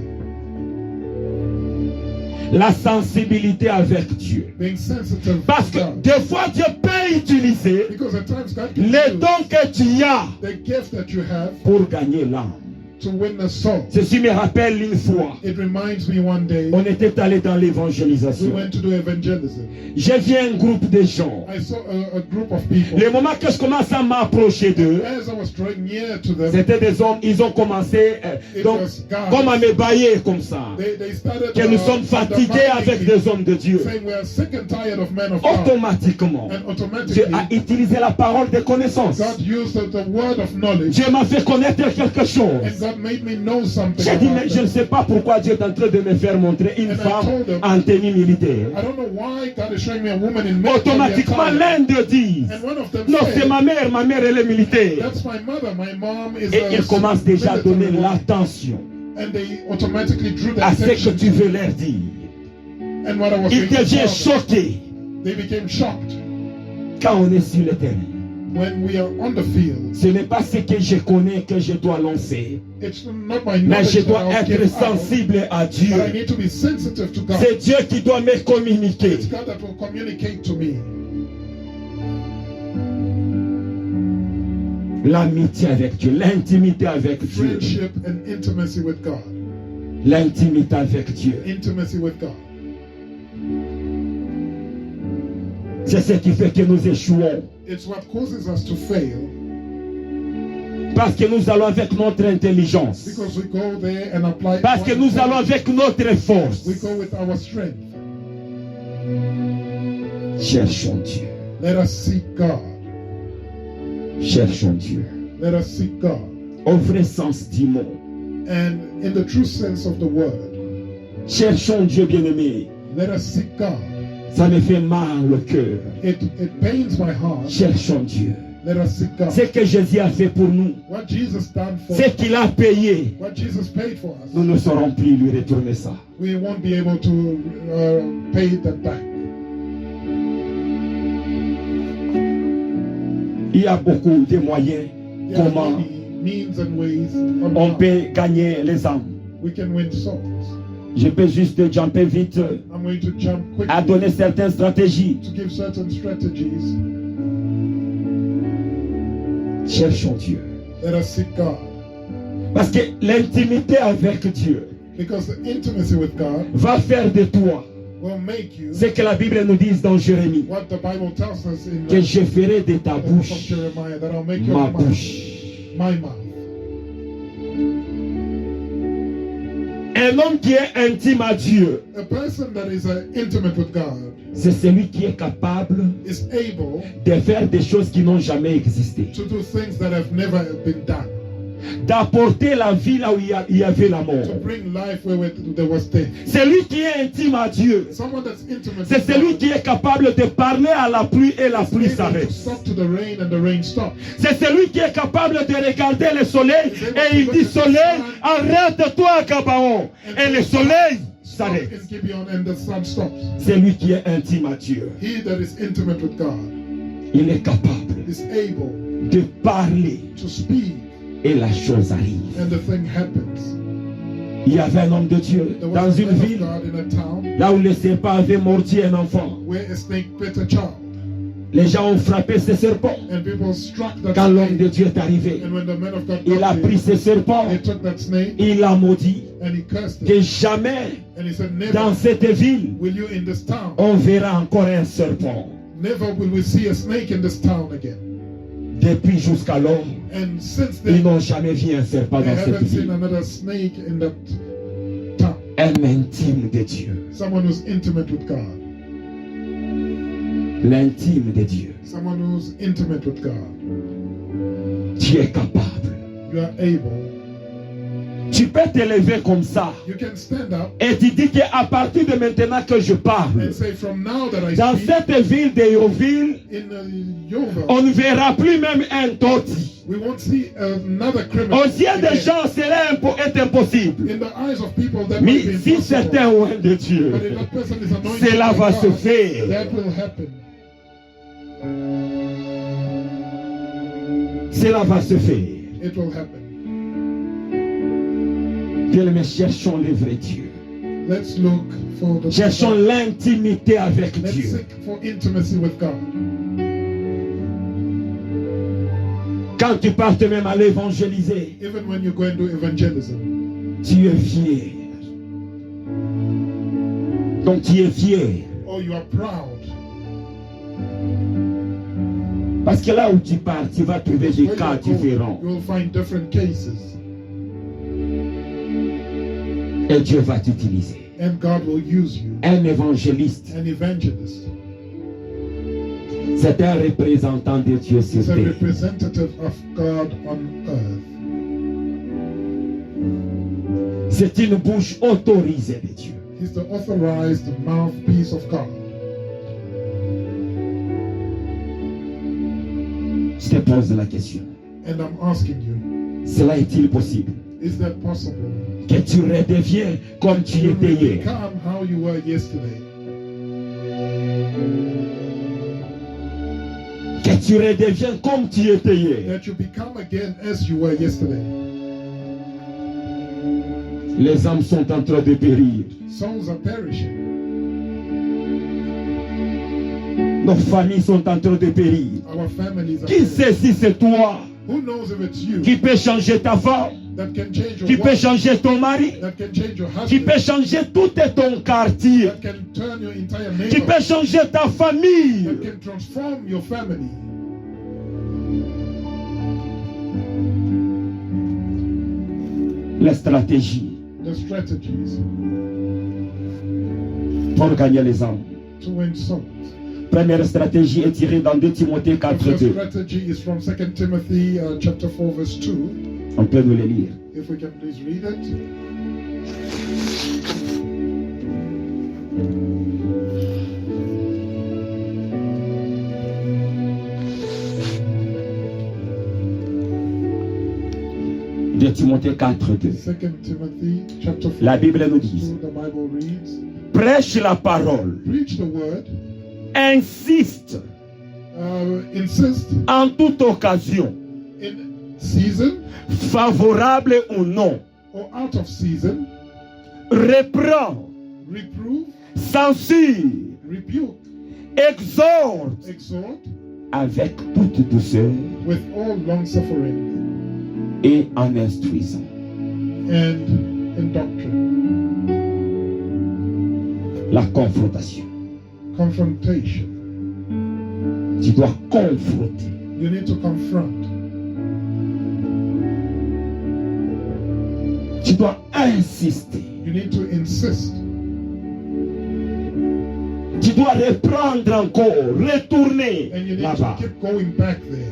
[SPEAKER 5] La sensibilité avec Dieu.
[SPEAKER 2] Being sensitive
[SPEAKER 5] Parce
[SPEAKER 2] to
[SPEAKER 5] que
[SPEAKER 2] God.
[SPEAKER 5] des fois, Dieu peut utiliser
[SPEAKER 2] Because at times God can
[SPEAKER 5] les
[SPEAKER 2] use
[SPEAKER 5] dons que tu as
[SPEAKER 2] the gift that you have
[SPEAKER 5] pour gagner l'âme.
[SPEAKER 2] to win the soul.
[SPEAKER 5] Ceci me rappelle une fois,
[SPEAKER 2] It reminds me one day
[SPEAKER 5] on était allé dans
[SPEAKER 2] we
[SPEAKER 5] l'évangélisation.
[SPEAKER 2] went to do evangelism.
[SPEAKER 5] J'ai vu un groupe de gens.
[SPEAKER 2] I saw a group of people.
[SPEAKER 5] Le moment que je commence à m'approcher d'eux,
[SPEAKER 2] As I was drawing near to them,
[SPEAKER 5] c'était des hommes, ils ont commencé donc, comme à me bailler comme ça.
[SPEAKER 2] they started
[SPEAKER 5] Que nous sommes fatigués avec des hommes de Dieu.
[SPEAKER 2] saying we are sick and tired of men of God.
[SPEAKER 5] Automatiquement,
[SPEAKER 2] And
[SPEAKER 5] Dieu
[SPEAKER 2] automatically,
[SPEAKER 5] a utilisé la parole de connaissance.
[SPEAKER 2] God used the word of knowledge.
[SPEAKER 5] Dieu m'a fait connaître quelque
[SPEAKER 2] And
[SPEAKER 5] chose.
[SPEAKER 2] God made me know something
[SPEAKER 5] J'ai dit,
[SPEAKER 2] about
[SPEAKER 5] mais je ne
[SPEAKER 2] them.
[SPEAKER 5] sais pas pourquoi Dieu est en train de me faire montrer une
[SPEAKER 2] And I
[SPEAKER 5] femme
[SPEAKER 2] told them,
[SPEAKER 5] en tenue militaire.
[SPEAKER 2] I don't know why God is showing me a woman in military
[SPEAKER 5] Automatiquement,
[SPEAKER 2] attire.
[SPEAKER 5] l'un d'eux dit,
[SPEAKER 2] And one of them
[SPEAKER 5] non, c'est
[SPEAKER 2] said,
[SPEAKER 5] ma mère elle est militaire.
[SPEAKER 2] that's my mother. My mom is
[SPEAKER 5] Et
[SPEAKER 2] a
[SPEAKER 5] ils commencent déjà à donner
[SPEAKER 2] military woman.
[SPEAKER 5] l'attention
[SPEAKER 2] And they automatically drew their
[SPEAKER 5] à ce que
[SPEAKER 2] attention.
[SPEAKER 5] tu veux leur dire.
[SPEAKER 2] And what I was
[SPEAKER 5] Ils
[SPEAKER 2] going to
[SPEAKER 5] deviennent
[SPEAKER 2] tell them,
[SPEAKER 5] choqués
[SPEAKER 2] they became shocked
[SPEAKER 5] quand on est sur le terrain.
[SPEAKER 2] when we are on the field.
[SPEAKER 5] Ce n'est pas ce que je connais que je dois lancer,
[SPEAKER 2] It's not my
[SPEAKER 5] mais je
[SPEAKER 2] knowledge
[SPEAKER 5] dois
[SPEAKER 2] that I'll
[SPEAKER 5] être
[SPEAKER 2] give out,
[SPEAKER 5] sensible à Dieu.
[SPEAKER 2] but I need to be sensitive to God.
[SPEAKER 5] C'est Dieu qui doit me communiquer.
[SPEAKER 2] It's God that will communicate to me.
[SPEAKER 5] L'amitié avec Dieu, l'intimité avec Dieu,
[SPEAKER 2] Friendship and intimacy with God.
[SPEAKER 5] l'intimité avec Dieu.
[SPEAKER 2] Intimacy with God.
[SPEAKER 5] C'est ce qui fait que nous échouons.
[SPEAKER 2] It's what causes us to fail
[SPEAKER 5] Parce que nous allons avec notre intelligence.
[SPEAKER 2] because we go there and apply.
[SPEAKER 5] Parce que nous allons avec notre force.
[SPEAKER 2] We go with our strength.
[SPEAKER 5] Cherchons Dieu.
[SPEAKER 2] Let us seek God.
[SPEAKER 5] Cherchons Dieu.
[SPEAKER 2] Let us seek God.
[SPEAKER 5] Au vrai sens du mot.
[SPEAKER 2] And in the true sense of the word,
[SPEAKER 5] Cherchons Dieu bien-aimé.
[SPEAKER 2] Let us seek God.
[SPEAKER 5] Ça me fait mal au cœur.
[SPEAKER 2] It pains my heart.
[SPEAKER 5] Cherchons Dieu.
[SPEAKER 2] Let us seek God.
[SPEAKER 5] Ce que Jésus a fait pour nous,
[SPEAKER 2] What Jesus done for
[SPEAKER 5] ce
[SPEAKER 2] us,
[SPEAKER 5] qu'il a payé,
[SPEAKER 2] what Jesus paid for us,
[SPEAKER 5] nous ne saurons plus lui retourner ça.
[SPEAKER 2] we won't be able to pay that back.
[SPEAKER 5] Il y a beaucoup de moyens
[SPEAKER 2] There are
[SPEAKER 5] comment
[SPEAKER 2] many means and ways on
[SPEAKER 5] on
[SPEAKER 2] how
[SPEAKER 5] peut gagner les âmes.
[SPEAKER 2] we can win souls.
[SPEAKER 5] Je peux juste jumper vite
[SPEAKER 2] I'm going to jump
[SPEAKER 5] à
[SPEAKER 2] quickly
[SPEAKER 5] donner certaines stratégies.
[SPEAKER 2] to give certain strategies.
[SPEAKER 5] Cherchons Dieu.
[SPEAKER 2] Let us seek God.
[SPEAKER 5] Parce que l'intimité avec Dieu
[SPEAKER 2] Because the intimacy with God
[SPEAKER 5] va faire de toi
[SPEAKER 2] will make you
[SPEAKER 5] ce que la Bible nous dit dans Jérémie,
[SPEAKER 2] what the Bible tells us in
[SPEAKER 5] que
[SPEAKER 2] the
[SPEAKER 5] je ferai de ta
[SPEAKER 2] book of
[SPEAKER 5] bouche
[SPEAKER 2] Jeremiah, that I'll make
[SPEAKER 5] ma
[SPEAKER 2] your mouth
[SPEAKER 5] bouche.
[SPEAKER 2] my mouth.
[SPEAKER 5] Un homme qui est intime à Dieu,
[SPEAKER 2] A person that is intimate with God
[SPEAKER 5] c'est celui qui est capable
[SPEAKER 2] is able
[SPEAKER 5] de faire des choses qui n'ont jamais existé,
[SPEAKER 2] to do things that have never been done,
[SPEAKER 5] d'apporter la vie là où il y avait la mort.
[SPEAKER 2] to bring life where there was death.
[SPEAKER 5] Celui qui est intime à Dieu,
[SPEAKER 2] Someone that's intimate
[SPEAKER 5] c'est
[SPEAKER 2] with
[SPEAKER 5] celui
[SPEAKER 2] God
[SPEAKER 5] qui est capable de parler à la pluie et la pluie
[SPEAKER 2] is able to
[SPEAKER 5] s'arrête.
[SPEAKER 2] stop to the rain and the rain stops.
[SPEAKER 5] C'est celui qui est capable de regarder le soleil et il dit soleil, arrête-toi à Gabaon. Et le soleil
[SPEAKER 2] Stop
[SPEAKER 5] s'arrête.
[SPEAKER 2] in Gibeon and the sun stops.
[SPEAKER 5] C'est lui qui est intime à Dieu.
[SPEAKER 2] He that is intimate with God
[SPEAKER 5] Il est capable
[SPEAKER 2] is able
[SPEAKER 5] de parler
[SPEAKER 2] to speak
[SPEAKER 5] et la chose arrive.
[SPEAKER 2] and the thing happens.
[SPEAKER 5] Il y avait un homme de Dieu
[SPEAKER 2] There
[SPEAKER 5] dans
[SPEAKER 2] was a
[SPEAKER 5] une
[SPEAKER 2] man of
[SPEAKER 5] ville,
[SPEAKER 2] God in a town
[SPEAKER 5] là où le serpent avait mordu un enfant.
[SPEAKER 2] where a snake bit a child,
[SPEAKER 5] Les gens ont frappé ce serpent.
[SPEAKER 2] and people struck that
[SPEAKER 5] Quand l'homme de
[SPEAKER 2] snake.
[SPEAKER 5] Dieu est arrivé,
[SPEAKER 2] And when the man of God
[SPEAKER 5] il a
[SPEAKER 2] got
[SPEAKER 5] pris
[SPEAKER 2] there,
[SPEAKER 5] ce serpent,
[SPEAKER 2] he took that snake
[SPEAKER 5] il l'a maudit.
[SPEAKER 2] and he cursed
[SPEAKER 5] Que
[SPEAKER 2] it.
[SPEAKER 5] jamais
[SPEAKER 2] And he said,
[SPEAKER 5] dans
[SPEAKER 2] never
[SPEAKER 5] cette ville,
[SPEAKER 2] will you in this town,
[SPEAKER 5] on verra encore un serpent.
[SPEAKER 2] never will we see a snake in this town again.
[SPEAKER 5] Depuis jusqu'alors,
[SPEAKER 2] And since
[SPEAKER 5] ils
[SPEAKER 2] then,
[SPEAKER 5] n'ont jamais vu un serpent
[SPEAKER 2] they
[SPEAKER 5] dans cette
[SPEAKER 2] haven't seen
[SPEAKER 5] ville.
[SPEAKER 2] another snake in that town.
[SPEAKER 5] Un intime de Dieu.
[SPEAKER 2] Someone who's intimate with God.
[SPEAKER 5] L'intime de Dieu.
[SPEAKER 2] Someone who's intimate with God.
[SPEAKER 5] Tu es capable.
[SPEAKER 2] You are able.
[SPEAKER 5] Tu peux te lever comme ça.
[SPEAKER 2] You can stand up
[SPEAKER 5] Et tu dis qu'à partir de maintenant que je parle,
[SPEAKER 2] and say, from now that I
[SPEAKER 5] dans
[SPEAKER 2] speak
[SPEAKER 5] cette ville de Yoville,
[SPEAKER 2] in Yeovil,
[SPEAKER 5] on ne verra plus même un toti.
[SPEAKER 2] we won't see another criminal.
[SPEAKER 5] Aux yeux des
[SPEAKER 2] again.
[SPEAKER 5] gens, cela est impossible.
[SPEAKER 2] In the eyes of people, that
[SPEAKER 5] Mais
[SPEAKER 2] might be
[SPEAKER 5] si c'est
[SPEAKER 2] impossible.
[SPEAKER 5] un loin de Dieu,
[SPEAKER 2] But if that person is anointed
[SPEAKER 5] cela
[SPEAKER 2] by
[SPEAKER 5] va
[SPEAKER 2] God,
[SPEAKER 5] se faire.
[SPEAKER 2] that will happen.
[SPEAKER 5] Cela va se faire.
[SPEAKER 2] It will happen.
[SPEAKER 5] Bien-aimés, cherchons le vrai Dieu.
[SPEAKER 2] Let's look for the
[SPEAKER 5] Cherchons l'intimité avec
[SPEAKER 2] Let's
[SPEAKER 5] Dieu.
[SPEAKER 2] seek for intimacy with God.
[SPEAKER 5] Quand tu partes même à l'évangéliser,
[SPEAKER 2] Even when you go and do evangelism,
[SPEAKER 5] tu es fier. Donc tu es fier.
[SPEAKER 2] or you are proud,
[SPEAKER 5] Parce que là où tu pars, tu vas trouver des
[SPEAKER 2] where
[SPEAKER 5] cas
[SPEAKER 2] you go,
[SPEAKER 5] différents.
[SPEAKER 2] you will find different cases,
[SPEAKER 5] Et Dieu va t'utiliser.
[SPEAKER 2] and God will use you.
[SPEAKER 5] Un évangéliste,
[SPEAKER 2] An evangelist
[SPEAKER 5] c'est un représentant de Dieu sur
[SPEAKER 2] is a
[SPEAKER 5] terre.
[SPEAKER 2] representative of God on earth.
[SPEAKER 5] C'est une bouche autorisée de Dieu.
[SPEAKER 2] He's the authorized mouthpiece of God.
[SPEAKER 5] Je te pose la question.
[SPEAKER 2] And I'm asking you,
[SPEAKER 5] Cela est-il possible?
[SPEAKER 2] is that possible?
[SPEAKER 5] Que tu redeviens comme tu
[SPEAKER 2] You
[SPEAKER 5] étais
[SPEAKER 2] will
[SPEAKER 5] hier.
[SPEAKER 2] become how you were yesterday.
[SPEAKER 5] Que tu redeviens comme tu étais hier.
[SPEAKER 2] That you become again as you were yesterday.
[SPEAKER 5] Les âmes sont en train de périr.
[SPEAKER 2] Souls are perishing.
[SPEAKER 5] Nos familles sont en train de périr.
[SPEAKER 2] Our families are
[SPEAKER 5] Qui
[SPEAKER 2] perishing.
[SPEAKER 5] sait si c'est toi
[SPEAKER 2] Who knows if it's you
[SPEAKER 5] qui peut changer ta femme,
[SPEAKER 2] that can change your
[SPEAKER 5] qui peut
[SPEAKER 2] wife,
[SPEAKER 5] changer ton mari,
[SPEAKER 2] that can change your
[SPEAKER 5] qui
[SPEAKER 2] husband,
[SPEAKER 5] peut changer tout ton quartier,
[SPEAKER 2] that can turn your entire
[SPEAKER 5] qui peut
[SPEAKER 2] neighborhood,
[SPEAKER 5] changer ta famille.
[SPEAKER 2] that can transform your family.
[SPEAKER 5] La stratégie
[SPEAKER 2] The strategies
[SPEAKER 5] pour gagner les âmes.
[SPEAKER 2] to win souls.
[SPEAKER 5] Première stratégie est tirée dans 2 Timothée
[SPEAKER 2] The
[SPEAKER 5] 4,
[SPEAKER 2] first
[SPEAKER 5] 2.
[SPEAKER 2] strategy is from 2 Timothy chapter 4 verse 2.
[SPEAKER 5] On peut nous le lire.
[SPEAKER 2] If we can please read it.
[SPEAKER 5] Timothée 4, 2.
[SPEAKER 2] 2 Timothy chapter 4.
[SPEAKER 5] La Bible nous dit,
[SPEAKER 2] The Bible reads,
[SPEAKER 5] prêche la parole,
[SPEAKER 2] preach the word,
[SPEAKER 5] insiste
[SPEAKER 2] insist
[SPEAKER 5] en toute occasion,
[SPEAKER 2] in season
[SPEAKER 5] favorable ou non,
[SPEAKER 2] or out of season,
[SPEAKER 5] reprend,
[SPEAKER 2] reprove,
[SPEAKER 5] censure,
[SPEAKER 2] rebuke,
[SPEAKER 5] exhorte
[SPEAKER 2] exhort
[SPEAKER 5] avec toute douceur
[SPEAKER 2] with all long suffering
[SPEAKER 5] et en instruisant.
[SPEAKER 2] and in doctrine.
[SPEAKER 5] La confrontation.
[SPEAKER 2] Confrontation.
[SPEAKER 5] Tu dois confronter.
[SPEAKER 2] You need to confront.
[SPEAKER 5] Tu dois insister.
[SPEAKER 2] You need to insist.
[SPEAKER 5] Tu dois reprendre encore, retourner
[SPEAKER 2] And you need
[SPEAKER 5] là-bas.
[SPEAKER 2] to keep going back there.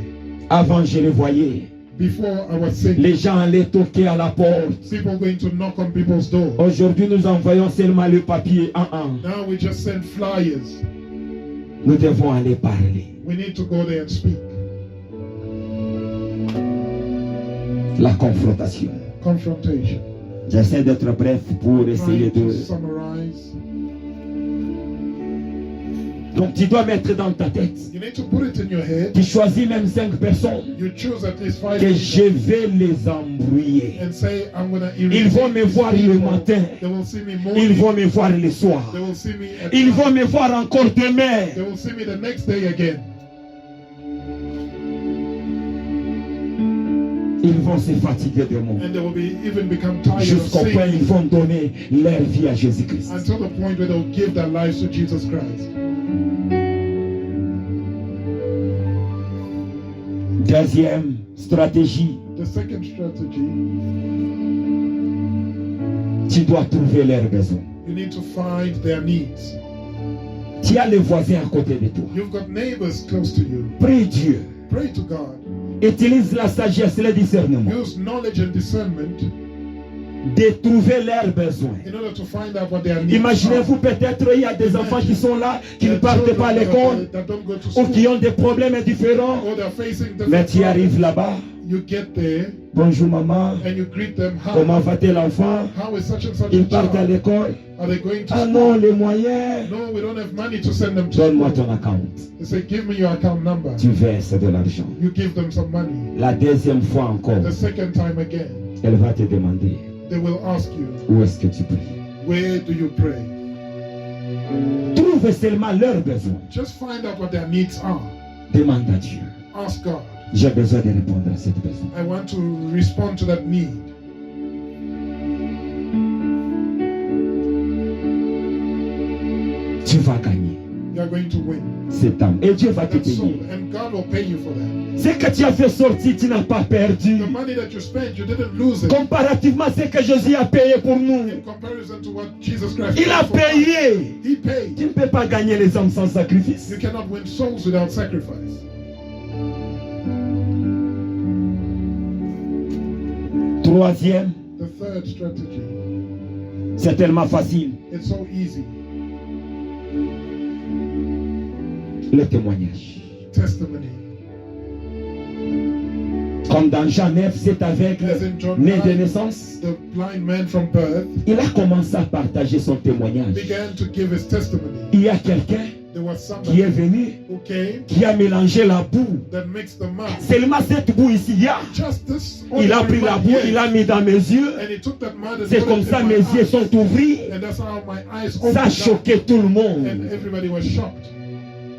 [SPEAKER 5] Avant, je les voyais.
[SPEAKER 2] Before I was sick,
[SPEAKER 5] Les gens allaient toquer à la porte.
[SPEAKER 2] people going to knock on people's doors.
[SPEAKER 5] Aujourd'hui, nous envoyons seulement le papier.
[SPEAKER 2] Now we just send flyers.
[SPEAKER 5] Nous devons aller parler.
[SPEAKER 2] We need to go there and speak.
[SPEAKER 5] La confrontation.
[SPEAKER 2] Confrontation.
[SPEAKER 5] J'essaie d'être bref pour essayer
[SPEAKER 2] Trying to
[SPEAKER 5] de...
[SPEAKER 2] summarize.
[SPEAKER 5] Donc tu dois mettre dans ta tête.
[SPEAKER 2] You need to put it in your head.
[SPEAKER 5] Tu choisis même 5 personnes
[SPEAKER 2] You choose at least 5
[SPEAKER 5] que
[SPEAKER 2] people
[SPEAKER 5] je vais les embrouiller.
[SPEAKER 2] and say, I'm going to
[SPEAKER 5] Ils vont me voir le matin.
[SPEAKER 2] They will see me
[SPEAKER 5] Ils
[SPEAKER 2] morning.
[SPEAKER 5] vont me voir le soir.
[SPEAKER 2] They will see me at
[SPEAKER 5] Ils
[SPEAKER 2] night.
[SPEAKER 5] vont me voir encore demain.
[SPEAKER 2] They will see me the next day again.
[SPEAKER 5] Ils vont se fatiguer de moi.
[SPEAKER 2] And they will be even become tired of
[SPEAKER 5] Jusqu'au point
[SPEAKER 2] seeing
[SPEAKER 5] ils vont donner leur vie à Jésus-Christ.
[SPEAKER 2] until the point where they'll give their lives to Jesus Christ.
[SPEAKER 5] Deuxième stratégie,
[SPEAKER 2] The second strategy,
[SPEAKER 5] tu dois trouver leurs besoins.
[SPEAKER 2] you need to find their needs.
[SPEAKER 5] Tu as les voisins à côté de toi.
[SPEAKER 2] You've got neighbors close to you.
[SPEAKER 5] Prie Dieu.
[SPEAKER 2] Pray to God.
[SPEAKER 5] Utilise la sagesse et le discernement
[SPEAKER 2] Use knowledge and discernment
[SPEAKER 5] de trouver leurs besoins.
[SPEAKER 2] in order to find out what their needs
[SPEAKER 5] Imaginez-vous, peut-être il y a des enfants qui sont là, qui ne partent pas à l'école,
[SPEAKER 2] that don't go to
[SPEAKER 5] ou qui
[SPEAKER 2] school,
[SPEAKER 5] ont des problèmes différents.
[SPEAKER 2] or they're facing
[SPEAKER 5] Mais
[SPEAKER 2] different
[SPEAKER 5] tu arrives
[SPEAKER 2] problems.
[SPEAKER 5] là-bas.
[SPEAKER 2] You get there
[SPEAKER 5] Bonjour maman,
[SPEAKER 2] and you greet them.
[SPEAKER 5] comment va-t-il l'enfant?
[SPEAKER 2] How is such and such
[SPEAKER 5] Ils
[SPEAKER 2] a
[SPEAKER 5] partent à
[SPEAKER 2] child?
[SPEAKER 5] l'école.
[SPEAKER 2] Are they going to
[SPEAKER 5] Ah
[SPEAKER 2] school?
[SPEAKER 5] non, les moyens.
[SPEAKER 2] No, we don't have money to send them to
[SPEAKER 5] Donne-moi
[SPEAKER 2] school.
[SPEAKER 5] ton account.
[SPEAKER 2] They say, give me your account number.
[SPEAKER 5] Tu verses de l'argent.
[SPEAKER 2] You give them some money.
[SPEAKER 5] La deuxième fois encore,
[SPEAKER 2] The second time again,
[SPEAKER 5] elle va te demander
[SPEAKER 2] they will ask you,
[SPEAKER 5] où est-ce que tu pries.
[SPEAKER 2] where do you pray?
[SPEAKER 5] Trouve seulement leurs besoins.
[SPEAKER 2] Just find out what their needs are.
[SPEAKER 5] Demande à Dieu.
[SPEAKER 2] Ask God.
[SPEAKER 5] J'ai besoin de répondre à cette besoin.
[SPEAKER 2] I want to respond to that need.
[SPEAKER 5] Tu vas gagner
[SPEAKER 2] You are going to win.
[SPEAKER 5] cette âme. Et Dieu va te
[SPEAKER 2] That soul,
[SPEAKER 5] payer.
[SPEAKER 2] and God will pay you for that.
[SPEAKER 5] Ce que tu as fait sortir, tu n'as pas perdu.
[SPEAKER 2] The money that you spent, you didn't lose it.
[SPEAKER 5] Comparativement à ce que Jésus a payé pour nous.
[SPEAKER 2] In comparison to what Jesus Christ
[SPEAKER 5] Il a
[SPEAKER 2] paid for us.
[SPEAKER 5] payé.
[SPEAKER 2] He paid.
[SPEAKER 5] Tu ne peux pas gagner les âmes sans sacrifice.
[SPEAKER 2] You cannot win souls without sacrifice.
[SPEAKER 5] Troisième,
[SPEAKER 2] The third strategy,
[SPEAKER 5] c'est tellement facile.
[SPEAKER 2] it's so easy.
[SPEAKER 5] Le témoignage.
[SPEAKER 2] Testimony.
[SPEAKER 5] Comme dans Jean 9, cet aveugle
[SPEAKER 2] As in John
[SPEAKER 5] né de
[SPEAKER 2] 9,
[SPEAKER 5] naissance,
[SPEAKER 2] the blind man from birth
[SPEAKER 5] il a commencé à partager son témoignage.
[SPEAKER 2] began to give his testimony.
[SPEAKER 5] Il y a quelqu'un
[SPEAKER 2] There was
[SPEAKER 5] qui est
[SPEAKER 2] somebody
[SPEAKER 5] venu,
[SPEAKER 2] who came
[SPEAKER 5] qui a mélangé la boue.
[SPEAKER 2] that mixed the mud.
[SPEAKER 5] Seulement cette boue ici, il y a.
[SPEAKER 2] Just this
[SPEAKER 5] Il a pris
[SPEAKER 2] ordinary
[SPEAKER 5] la
[SPEAKER 2] mud
[SPEAKER 5] boue,
[SPEAKER 2] here,
[SPEAKER 5] il a mis dans mes yeux.
[SPEAKER 2] and he took that mud and
[SPEAKER 5] C'est
[SPEAKER 2] put
[SPEAKER 5] comme
[SPEAKER 2] it
[SPEAKER 5] ça
[SPEAKER 2] in my
[SPEAKER 5] mes yeux
[SPEAKER 2] eyes.
[SPEAKER 5] sont ouverts.
[SPEAKER 2] And that's how my eyes
[SPEAKER 5] Ça
[SPEAKER 2] opened
[SPEAKER 5] a
[SPEAKER 2] up,
[SPEAKER 5] choqué tout le monde.
[SPEAKER 2] and everybody was shocked.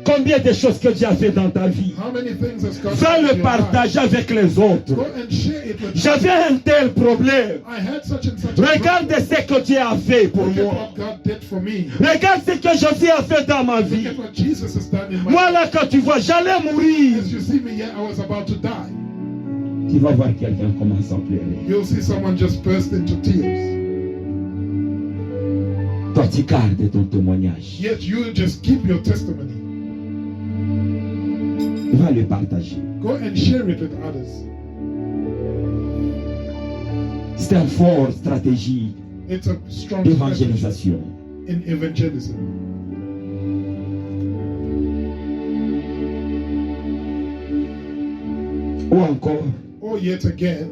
[SPEAKER 5] Combien de choses que Dieu a fait dans ta vie?
[SPEAKER 2] How many things has God
[SPEAKER 5] Va
[SPEAKER 2] done in
[SPEAKER 5] le
[SPEAKER 2] your life?
[SPEAKER 5] partager avec les autres.
[SPEAKER 2] Go and share it with
[SPEAKER 5] J'avais un tel problème.
[SPEAKER 2] I had such and such a
[SPEAKER 5] Regarde
[SPEAKER 2] problem.
[SPEAKER 5] ce que Dieu a fait pour
[SPEAKER 2] Look at
[SPEAKER 5] moi.
[SPEAKER 2] what God did for me.
[SPEAKER 5] Regarde ce que Jésus a fait dans ma
[SPEAKER 2] Look
[SPEAKER 5] vie.
[SPEAKER 2] at what Jesus has done in my
[SPEAKER 5] Moi
[SPEAKER 2] life.
[SPEAKER 5] là, quand tu vois, j'allais mourir.
[SPEAKER 2] As you see me here, I was about to die.
[SPEAKER 5] Tu vas voir quelqu'un commencer à pleurer.
[SPEAKER 2] You'll see someone just burst into tears.
[SPEAKER 5] Toi, tu gardes ton témoignage.
[SPEAKER 2] Yet you just keep your testimony.
[SPEAKER 5] Va le partager.
[SPEAKER 2] Go and share it with others.
[SPEAKER 5] C'est une forte stratégie
[SPEAKER 2] It's a strong strategy
[SPEAKER 5] d'évangélisation.
[SPEAKER 2] in evangelism.
[SPEAKER 5] Ou encore,
[SPEAKER 2] Or yet again,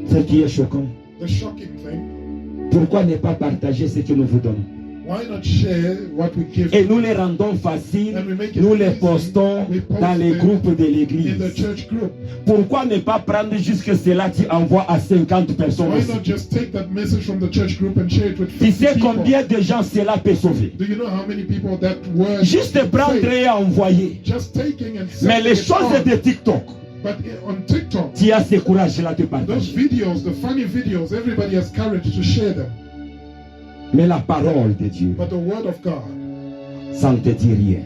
[SPEAKER 5] Ce qui est choquant,
[SPEAKER 2] The shocking thing,
[SPEAKER 5] pourquoi ne pas partager ce que nous vous donnons?
[SPEAKER 2] why not share what we give
[SPEAKER 5] Et nous les rendons faciles,
[SPEAKER 2] and we make it
[SPEAKER 5] nous les
[SPEAKER 2] easy.
[SPEAKER 5] postons
[SPEAKER 2] We post
[SPEAKER 5] dans les
[SPEAKER 2] them
[SPEAKER 5] groupes de
[SPEAKER 2] in
[SPEAKER 5] l'église.
[SPEAKER 2] the church group?
[SPEAKER 5] Pourquoi ne pas prendre jusque cela tu envoies à 50 personnes
[SPEAKER 2] Why
[SPEAKER 5] aussi?
[SPEAKER 2] not just take that message from the church group and share it with
[SPEAKER 5] Tu
[SPEAKER 2] 50
[SPEAKER 5] sais
[SPEAKER 2] people?
[SPEAKER 5] combien de gens cela peut sauver?
[SPEAKER 2] Do you know how many people that word
[SPEAKER 5] Juste prendre
[SPEAKER 2] saved?
[SPEAKER 5] et envoyer.
[SPEAKER 2] Just taking and
[SPEAKER 5] Mais
[SPEAKER 2] sending
[SPEAKER 5] les
[SPEAKER 2] it
[SPEAKER 5] choses
[SPEAKER 2] on.
[SPEAKER 5] de TikTok,
[SPEAKER 2] But on TikTok,
[SPEAKER 5] tu as ce courage-là de
[SPEAKER 2] those
[SPEAKER 5] partager.
[SPEAKER 2] videos, the funny videos, everybody has courage to share them.
[SPEAKER 5] Mais la parole de Dieu,
[SPEAKER 2] But the word of God,
[SPEAKER 5] ça ne te dit rien.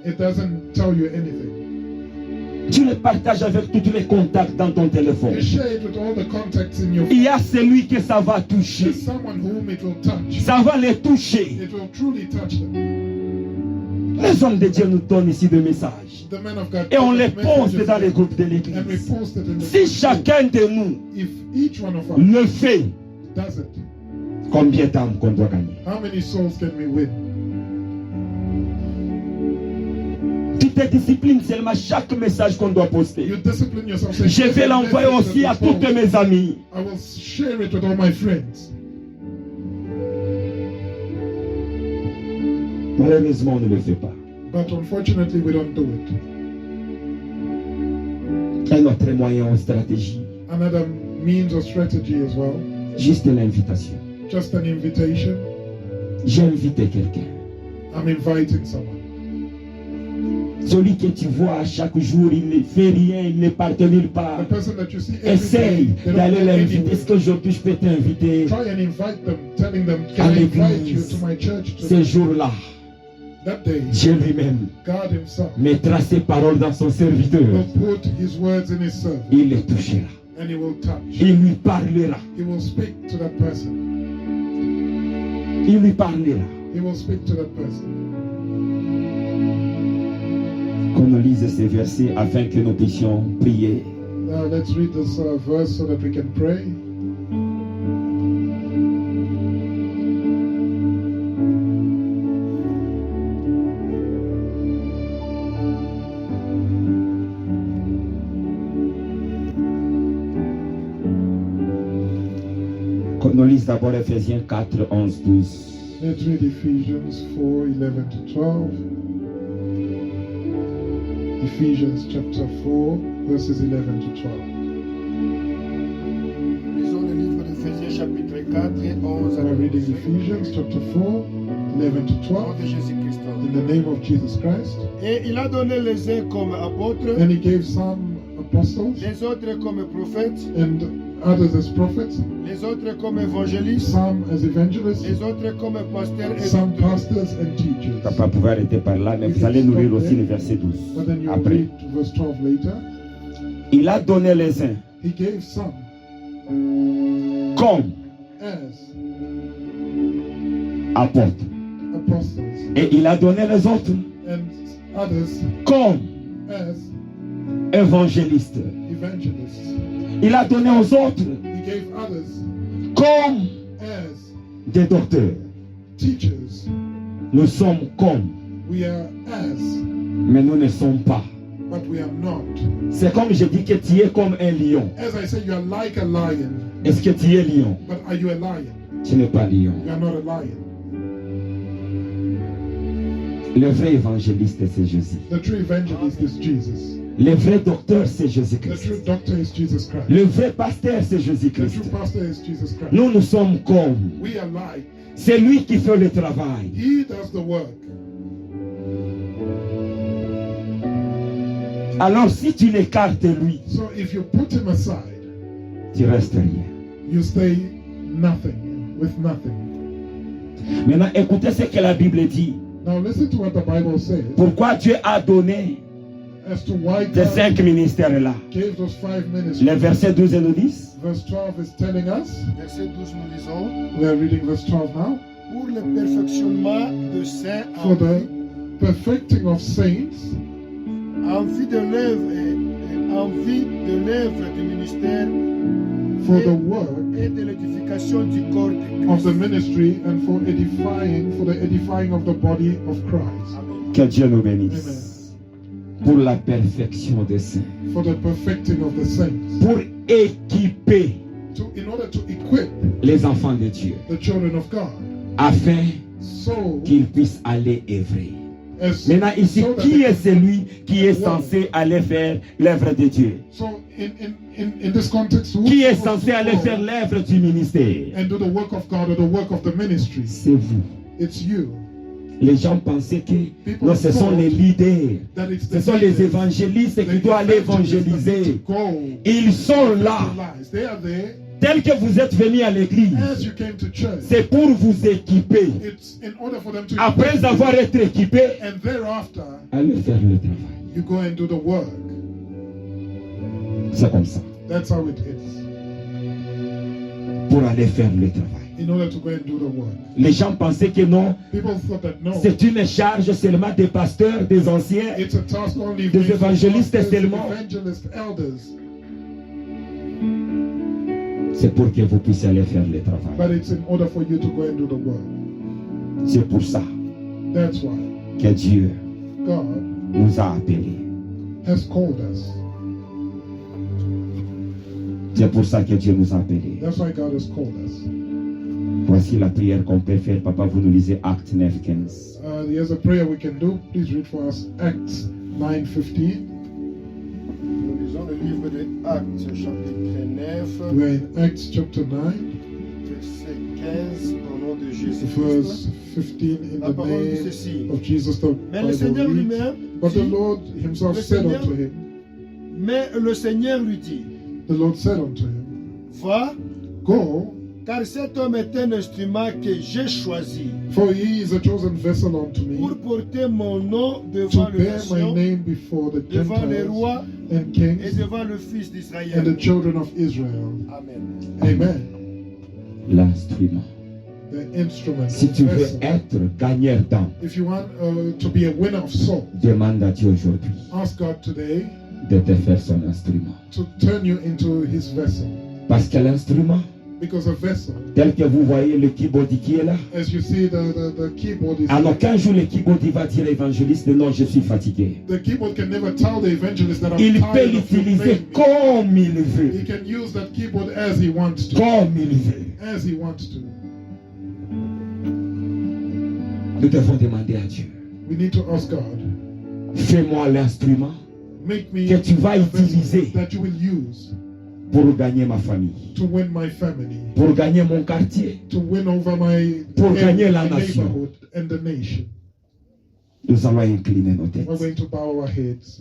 [SPEAKER 2] it doesn't tell you anything.
[SPEAKER 5] Tu le partages avec tous les contacts dans ton téléphone.
[SPEAKER 2] You share it with all the contacts in your
[SPEAKER 5] Il y a celui que ça va toucher.
[SPEAKER 2] There's someone whom it will touch.
[SPEAKER 5] Ça va les toucher.
[SPEAKER 2] It will truly touch them.
[SPEAKER 5] Les hommes de Dieu nous donnent ici des messages.
[SPEAKER 2] The men of God
[SPEAKER 5] Et on les
[SPEAKER 2] give us
[SPEAKER 5] poste
[SPEAKER 2] messages
[SPEAKER 5] dans les groupes de
[SPEAKER 2] and we
[SPEAKER 5] l'église.
[SPEAKER 2] post it in the
[SPEAKER 5] Si
[SPEAKER 2] group.
[SPEAKER 5] chacun de nous
[SPEAKER 2] If each one of us
[SPEAKER 5] le fait,
[SPEAKER 2] does it,
[SPEAKER 5] combien d'âmes qu'on doit gagner?
[SPEAKER 2] how many souls can we win?
[SPEAKER 5] Tu te disciplines seulement chaque message qu'on doit poster.
[SPEAKER 2] You discipline yourself. Say,
[SPEAKER 5] Je vais l'envoyer aussi à tous mes amis.
[SPEAKER 2] I will share it with all my friends.
[SPEAKER 5] Malheureusement, on ne le fait pas.
[SPEAKER 2] But unfortunately, we don't do it.
[SPEAKER 5] Un autre moyen ou stratégie,
[SPEAKER 2] Another means or strategy as well.
[SPEAKER 5] juste l'invitation.
[SPEAKER 2] Just an invitation.
[SPEAKER 5] J'ai invité quelqu'un.
[SPEAKER 2] I'm inviting someone.
[SPEAKER 5] Celui que tu vois à chaque jour, il ne fait rien, il ne part nulle part.
[SPEAKER 2] The person that you see every
[SPEAKER 5] Essaye
[SPEAKER 2] day, they don't
[SPEAKER 5] d'aller
[SPEAKER 2] go
[SPEAKER 5] l'inviter.
[SPEAKER 2] anywhere.
[SPEAKER 5] Est-ce qu'aujourd'hui je peux t'inviter
[SPEAKER 2] Try and invite them, telling them, can
[SPEAKER 5] à
[SPEAKER 2] I invite you
[SPEAKER 5] l'église
[SPEAKER 2] to my church
[SPEAKER 5] ce
[SPEAKER 2] today?
[SPEAKER 5] jour-là?
[SPEAKER 2] That day,
[SPEAKER 5] Dieu lui-même
[SPEAKER 2] God himself
[SPEAKER 5] mettra ses paroles dans son serviteur.
[SPEAKER 2] will put his words in his servant
[SPEAKER 5] Il les touchera.
[SPEAKER 2] and he will touch.
[SPEAKER 5] Il lui parlera.
[SPEAKER 2] He will speak to that person.
[SPEAKER 5] Il lui parlera.
[SPEAKER 2] He will speak to that person.
[SPEAKER 5] Qu'on lise ces versets afin que nous puissions prier.
[SPEAKER 2] Now let's read this verse so that we can pray.
[SPEAKER 5] Qu'on lise d'abord Ephésiens 4, 11, 12.
[SPEAKER 2] Let's read Ephesians 4, 11 to 12. Ephesians chapter 4, verses 11 to 12.
[SPEAKER 6] Lisons le livre d'Éphésiens chapitre 4 et 11 à
[SPEAKER 2] I'm reading
[SPEAKER 6] 12.
[SPEAKER 2] Ephesians chapter 4, 11 to
[SPEAKER 6] Au nom
[SPEAKER 2] 12.
[SPEAKER 6] de Jésus-Christ.
[SPEAKER 2] In the name of Jesus Christ.
[SPEAKER 6] Et il a donné les uns comme apôtres,
[SPEAKER 2] And he gave some apostles,
[SPEAKER 6] les autres comme prophètes,
[SPEAKER 2] and others as prophets,
[SPEAKER 6] les autres comme évangélistes,
[SPEAKER 2] some as evangelists,
[SPEAKER 6] les autres comme pasteurs et
[SPEAKER 2] some
[SPEAKER 6] docteurs.
[SPEAKER 2] pastors and teachers.
[SPEAKER 5] Papa pouvait arrêter par là, mais vous allez nous lire aussi le verset 12.
[SPEAKER 2] But then you
[SPEAKER 5] Après.
[SPEAKER 2] read verse 12 later.
[SPEAKER 5] Il a donné les uns
[SPEAKER 2] He gave some
[SPEAKER 5] comme
[SPEAKER 2] as
[SPEAKER 5] apôtres.
[SPEAKER 2] apostles
[SPEAKER 5] Et il a donné les autres
[SPEAKER 2] and others
[SPEAKER 5] comme
[SPEAKER 2] as
[SPEAKER 5] évangélistes.
[SPEAKER 2] evangelists.
[SPEAKER 5] Il a donné aux autres
[SPEAKER 2] He gave others
[SPEAKER 5] comme
[SPEAKER 2] as
[SPEAKER 5] des docteurs.
[SPEAKER 2] teachers.
[SPEAKER 5] Nous sommes comme,
[SPEAKER 2] We are as,
[SPEAKER 5] mais nous ne sommes pas.
[SPEAKER 2] but we are not.
[SPEAKER 5] C'est comme je dis que tu es comme un lion.
[SPEAKER 2] As I say, you are like a lion,
[SPEAKER 5] Est-ce que tu es lion?
[SPEAKER 2] but are you a lion?
[SPEAKER 5] Tu n'es pas lion.
[SPEAKER 2] You are not a lion.
[SPEAKER 5] Le vrai évangéliste, c'est Jésus.
[SPEAKER 2] The true evangelist is Jesus.
[SPEAKER 5] Le vrai docteur, c'est
[SPEAKER 2] The
[SPEAKER 5] Jésus-Christ.
[SPEAKER 2] true doctor is Jesus Christ.
[SPEAKER 5] Le vrai pasteur, c'est
[SPEAKER 2] The
[SPEAKER 5] Jésus-Christ.
[SPEAKER 2] true pastor is Jesus Christ.
[SPEAKER 5] Nous, nous sommes comme.
[SPEAKER 2] We are like.
[SPEAKER 5] C'est lui qui fait le travail.
[SPEAKER 2] He does the work.
[SPEAKER 5] Alors, si tu l'écartes lui,
[SPEAKER 2] So if you put him aside,
[SPEAKER 5] tu restes rien.
[SPEAKER 2] you stay nothing, with nothing.
[SPEAKER 5] Maintenant, écoutez ce que la Bible dit.
[SPEAKER 2] Now listen to what the Bible says
[SPEAKER 5] Pourquoi Dieu a donné
[SPEAKER 2] as to why
[SPEAKER 5] ces
[SPEAKER 2] God
[SPEAKER 5] 5 ministères-là.
[SPEAKER 2] gave those 5 ministries.
[SPEAKER 5] Les versets 12 et nous 10.
[SPEAKER 2] Verse 12 is telling us,
[SPEAKER 6] Verset 12, nous lisons.
[SPEAKER 2] we are reading verse 12 now,
[SPEAKER 6] Pour le perfectionnement de saints
[SPEAKER 2] for the perfecting of saints,
[SPEAKER 6] en vue de l'œuvre en vue de l'œuvre du ministère
[SPEAKER 2] for the work
[SPEAKER 6] et de l'édification du corps de
[SPEAKER 2] of the
[SPEAKER 6] Christ.
[SPEAKER 2] ministry, and for the edifying of the body of Christ.
[SPEAKER 6] Amen.
[SPEAKER 5] Que Dieu nous
[SPEAKER 2] Amen.
[SPEAKER 5] bénisse. Pour la perfection des saints.
[SPEAKER 2] For the perfecting of the saints,
[SPEAKER 5] Pour équiper
[SPEAKER 2] in order to equip
[SPEAKER 3] les enfants de Dieu,
[SPEAKER 2] the children of God,
[SPEAKER 3] afin
[SPEAKER 2] so
[SPEAKER 3] qu'ils puissent aller œuvrer.
[SPEAKER 2] as
[SPEAKER 3] Maintenant ici,
[SPEAKER 2] so that
[SPEAKER 3] qui
[SPEAKER 2] they
[SPEAKER 3] est
[SPEAKER 2] can-
[SPEAKER 3] celui qui est censé aller faire l'œuvre de Dieu?
[SPEAKER 2] So in this context, who
[SPEAKER 3] Qui est
[SPEAKER 2] supposed
[SPEAKER 3] censé
[SPEAKER 2] to
[SPEAKER 3] aller
[SPEAKER 2] go
[SPEAKER 3] faire l'œuvre du ministère?
[SPEAKER 2] and do the work of God or the work of the ministry?
[SPEAKER 3] C'est vous.
[SPEAKER 2] It's you.
[SPEAKER 3] Les gens pensaient que
[SPEAKER 2] People
[SPEAKER 3] non, ce sont
[SPEAKER 2] thought
[SPEAKER 3] les leaders,
[SPEAKER 2] That it's
[SPEAKER 3] ce
[SPEAKER 2] the
[SPEAKER 3] sont les
[SPEAKER 2] leaders,
[SPEAKER 3] évangélistes
[SPEAKER 2] the
[SPEAKER 3] qui doivent aller
[SPEAKER 2] evangelists that need
[SPEAKER 3] évangéliser.
[SPEAKER 2] to go
[SPEAKER 3] Ils sont là,
[SPEAKER 2] evangelize. They are there
[SPEAKER 3] tels que vous êtes venus à l'église.
[SPEAKER 2] as you came to church.
[SPEAKER 3] C'est pour vous équiper.
[SPEAKER 2] It's in order for them to
[SPEAKER 3] Après
[SPEAKER 2] equip
[SPEAKER 3] avoir
[SPEAKER 2] you,
[SPEAKER 3] été équipé,
[SPEAKER 2] and thereafter
[SPEAKER 3] allez faire le travail.
[SPEAKER 2] you go and do the work.
[SPEAKER 3] C'est comme ça.
[SPEAKER 2] That's how it is.
[SPEAKER 3] Pour aller faire le travail.
[SPEAKER 2] In order to go and do the work.
[SPEAKER 3] Les gens pensaient que non,
[SPEAKER 2] People thought that no,
[SPEAKER 3] c'est une charge seulement des pasteurs, des anciens.
[SPEAKER 2] it's a task only
[SPEAKER 3] Des
[SPEAKER 2] made for
[SPEAKER 3] évangélistes
[SPEAKER 2] pastors,
[SPEAKER 3] seulement.
[SPEAKER 2] evangelists, elders,
[SPEAKER 3] C'est pour que vous puissiez aller faire le travail.
[SPEAKER 2] but it's in order for you to go and do the work.
[SPEAKER 3] C'est pour ça
[SPEAKER 2] That's why
[SPEAKER 3] que Dieu
[SPEAKER 2] God
[SPEAKER 3] nous a appelés.
[SPEAKER 2] has called us.
[SPEAKER 3] C'est pour ça que Dieu nous a appelés.
[SPEAKER 2] That's why God has called us.
[SPEAKER 3] Voici la prière qu'on peut faire. Papa, vous nous lisez Actes 9, 15.
[SPEAKER 2] Here's a prayer we can do. Please read for us Acts 9:15.
[SPEAKER 6] Nous lisons le livre des Actes, chapitre 9,
[SPEAKER 2] We're in Acts chapter 9,
[SPEAKER 6] verset 15, au nom de Jésus-Christ.
[SPEAKER 2] verse 15, in
[SPEAKER 6] La
[SPEAKER 2] the
[SPEAKER 6] parole dit
[SPEAKER 2] name
[SPEAKER 6] ceci.
[SPEAKER 2] of Jesus the
[SPEAKER 6] Mais le Seigneur
[SPEAKER 2] Bible reads.
[SPEAKER 6] lui-même
[SPEAKER 2] But the
[SPEAKER 6] dit,
[SPEAKER 2] Lord himself
[SPEAKER 6] Le
[SPEAKER 2] said
[SPEAKER 6] Seigneur-
[SPEAKER 2] unto him,
[SPEAKER 6] mais le Seigneur lui dit,
[SPEAKER 2] the Lord said unto him,
[SPEAKER 6] va,
[SPEAKER 2] Go,
[SPEAKER 6] car cet homme est un instrument que j'ai choisi
[SPEAKER 2] for he is a chosen vessel unto me,
[SPEAKER 6] pour porter mon nom
[SPEAKER 2] to
[SPEAKER 6] devant les
[SPEAKER 2] bear my
[SPEAKER 6] nations,
[SPEAKER 2] name before the
[SPEAKER 6] devant les
[SPEAKER 2] Gentiles
[SPEAKER 6] rois
[SPEAKER 2] and
[SPEAKER 6] et
[SPEAKER 2] kings
[SPEAKER 6] devant le Fils
[SPEAKER 2] and the
[SPEAKER 6] d'Israël.
[SPEAKER 2] children of Israel.
[SPEAKER 6] Amen.
[SPEAKER 2] Amen.
[SPEAKER 3] L'instrument.
[SPEAKER 2] The instrument,
[SPEAKER 3] Si tu veux
[SPEAKER 2] vessel.
[SPEAKER 3] être gagneur d'âme,
[SPEAKER 2] If you want to be a winner of soul,
[SPEAKER 3] demande à Dieu aujourd'hui
[SPEAKER 2] ask God today
[SPEAKER 3] de te faire son instrument.
[SPEAKER 2] to turn you into his vessel.
[SPEAKER 3] Parce que l'instrument,
[SPEAKER 2] Because a vessel,
[SPEAKER 3] tel que vous voyez le keyboard qui est là,
[SPEAKER 2] as you see the keyboard is
[SPEAKER 3] alors qu'un jour le keyboard il va dire évangéliste, non, je suis fatigué.
[SPEAKER 2] the keyboard can never tell the evangelist that I'm
[SPEAKER 3] Il peut
[SPEAKER 2] tired of you
[SPEAKER 3] l'utiliser
[SPEAKER 2] playing me.
[SPEAKER 3] comme il
[SPEAKER 2] He
[SPEAKER 3] veut.
[SPEAKER 2] can use that keyboard as he wants to.
[SPEAKER 3] Comme il veut.
[SPEAKER 2] As he wants to.
[SPEAKER 3] Nous devons demander à Dieu,
[SPEAKER 2] We need to ask God,
[SPEAKER 3] fais-moi l'instrument
[SPEAKER 2] make me
[SPEAKER 3] que tu vas
[SPEAKER 2] a vessel
[SPEAKER 3] utiliser
[SPEAKER 2] that you will use
[SPEAKER 3] pour gagner ma famille,
[SPEAKER 2] to win my family,
[SPEAKER 3] pour gagner mon quartier.
[SPEAKER 2] to win over my
[SPEAKER 3] Pour gagner la
[SPEAKER 2] my
[SPEAKER 3] nation.
[SPEAKER 2] neighborhood and the nation.
[SPEAKER 3] Nous allons incliner nos têtes.
[SPEAKER 2] We're going to bow our heads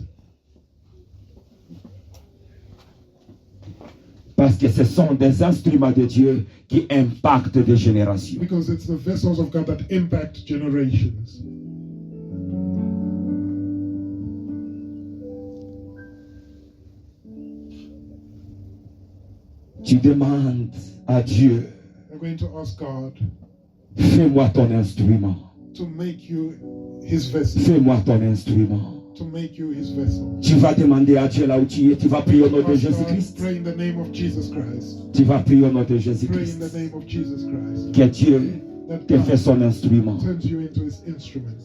[SPEAKER 3] Parce que ce sont des instruments de Dieu qui impactent des générations.
[SPEAKER 2] because it's the vessels of God that impact generations.
[SPEAKER 3] Tu demandes à Dieu,
[SPEAKER 2] We're going to ask God
[SPEAKER 3] fais-moi ton instrument.
[SPEAKER 2] to make you his vessel.
[SPEAKER 3] Fais-moi ton instrument.
[SPEAKER 2] To make you his vessel.
[SPEAKER 3] Tu vas demander à Dieu là où tu es. Tu vas prier au nom de
[SPEAKER 2] Ask God,
[SPEAKER 3] Jésus-Christ.
[SPEAKER 2] pray in the name of Jesus Christ.
[SPEAKER 3] Tu vas prier au nom de
[SPEAKER 2] Pray in
[SPEAKER 3] Jésus-Christ.
[SPEAKER 2] the name of Jesus Christ.
[SPEAKER 3] Que Dieu
[SPEAKER 2] That
[SPEAKER 3] te fait
[SPEAKER 2] God
[SPEAKER 3] son instrument.
[SPEAKER 2] turns you into his instrument.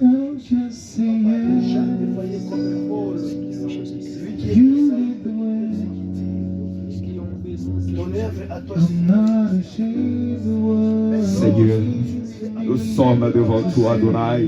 [SPEAKER 4] I'll just say yes. You lead the way. I'm not ashamed of the word.
[SPEAKER 3] Seigneur, nous sommes devant toi, Adonai.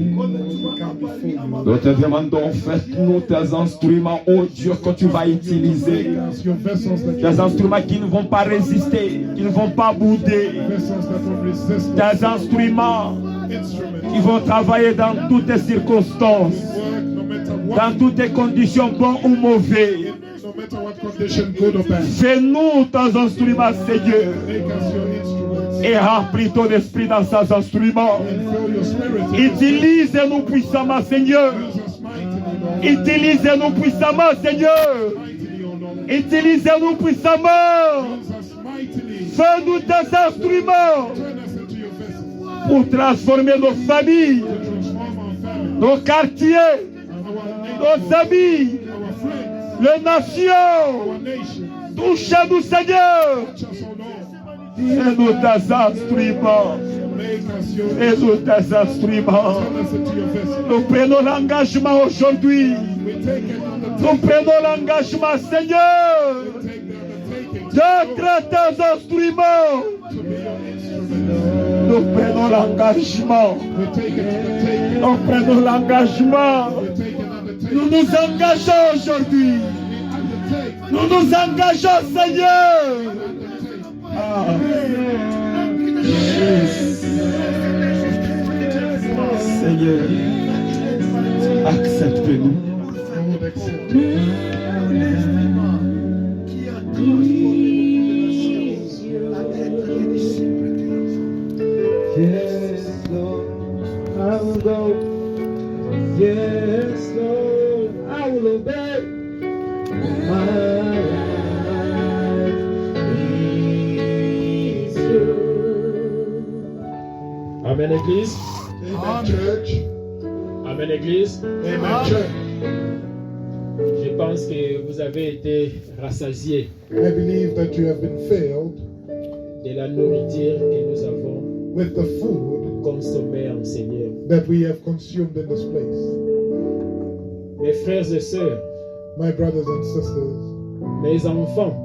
[SPEAKER 3] Nous te demandons, faites-nous tes instruments, oh Dieu, que tu vas utiliser.
[SPEAKER 2] As your vessels that
[SPEAKER 3] Des instruments qui ne vont pas résister, qui ne vont pas bouder.
[SPEAKER 2] vessels that will resist
[SPEAKER 3] Des instruments
[SPEAKER 2] instruments.
[SPEAKER 3] qui vont travailler dans toutes les circonstances,
[SPEAKER 2] Work no matter
[SPEAKER 3] dans
[SPEAKER 2] what,
[SPEAKER 3] toutes les conditions, bon ou mauvais.
[SPEAKER 2] no matter what condition, good or bad.
[SPEAKER 3] Fais-nous tes instruments, Seigneur,
[SPEAKER 2] Make us your instruments
[SPEAKER 3] et remplis ton esprit dans ces instruments.
[SPEAKER 2] and fill your spirit. in us.
[SPEAKER 3] Utilise-nous puissamment, Seigneur.
[SPEAKER 2] Use us mightily, Lord.
[SPEAKER 3] Utilise-nous puissamment, Seigneur.
[SPEAKER 2] Mightily, O Lord.
[SPEAKER 3] Utilise-nous puissamment.
[SPEAKER 2] Use us mightily.
[SPEAKER 3] Fais-nous tes instruments
[SPEAKER 2] Turn us into your vessels.
[SPEAKER 3] pour transformer nos familles,
[SPEAKER 2] To transform our family,
[SPEAKER 3] nos quartiers,
[SPEAKER 2] our
[SPEAKER 3] nos amis,
[SPEAKER 2] our friends,
[SPEAKER 3] les nations.
[SPEAKER 2] our nation.
[SPEAKER 3] Touche-nous, Seigneur.
[SPEAKER 2] Touch us, O Lord.
[SPEAKER 3] Fais-nous tes instruments.
[SPEAKER 2] Make us your
[SPEAKER 5] et nous tes instruments.
[SPEAKER 2] turn us into your vessel.
[SPEAKER 5] Nous prenons l'engagement aujourd'hui.
[SPEAKER 2] We take it on the
[SPEAKER 5] Nous prenons l'engagement, Seigneur,
[SPEAKER 2] take the undertaking
[SPEAKER 5] d'être tes instruments.
[SPEAKER 2] to be your instrument.
[SPEAKER 5] Nous prenons l'engagement.
[SPEAKER 2] We take it on the taking.
[SPEAKER 5] Nous prenons l'engagement.
[SPEAKER 2] We take it on the taking.
[SPEAKER 5] Nous nous engageons aujourd'hui.
[SPEAKER 2] Undertake.
[SPEAKER 5] Nous nous engageons, Seigneur. Ah. Seigneur, accepte-nous.
[SPEAKER 2] Lord, accept.
[SPEAKER 4] Yes, Lord, I will go. Yes, Lord, I will obey. My life is yours.
[SPEAKER 5] Amen, Église.
[SPEAKER 2] Amen, church.
[SPEAKER 5] Amen, Église.
[SPEAKER 2] Amen, church.
[SPEAKER 5] Je pense que vous avez été rassasiés
[SPEAKER 2] I believe that you have been filled
[SPEAKER 5] de la nourriture que nous avons
[SPEAKER 2] with the food
[SPEAKER 5] consommée en Seigneur.
[SPEAKER 2] that we have consumed in this place.
[SPEAKER 5] Mes frères et sœurs,
[SPEAKER 2] My brothers and sisters,
[SPEAKER 5] mes enfants,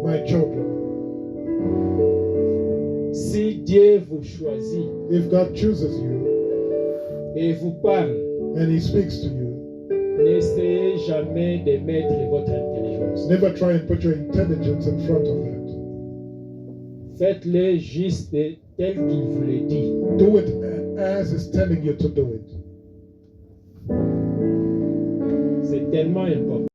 [SPEAKER 2] my children,
[SPEAKER 5] si Dieu vous choisit
[SPEAKER 2] if God chooses you
[SPEAKER 5] et vous parle,
[SPEAKER 2] and He speaks to you,
[SPEAKER 5] n'essayez jamais de mettre votre intelligence.
[SPEAKER 2] never try and put your intelligence in front of that.
[SPEAKER 5] Faites-le juste tel qu'il vous le dit.
[SPEAKER 2] Do it as He's telling you to do it.
[SPEAKER 5] C'est tellement important.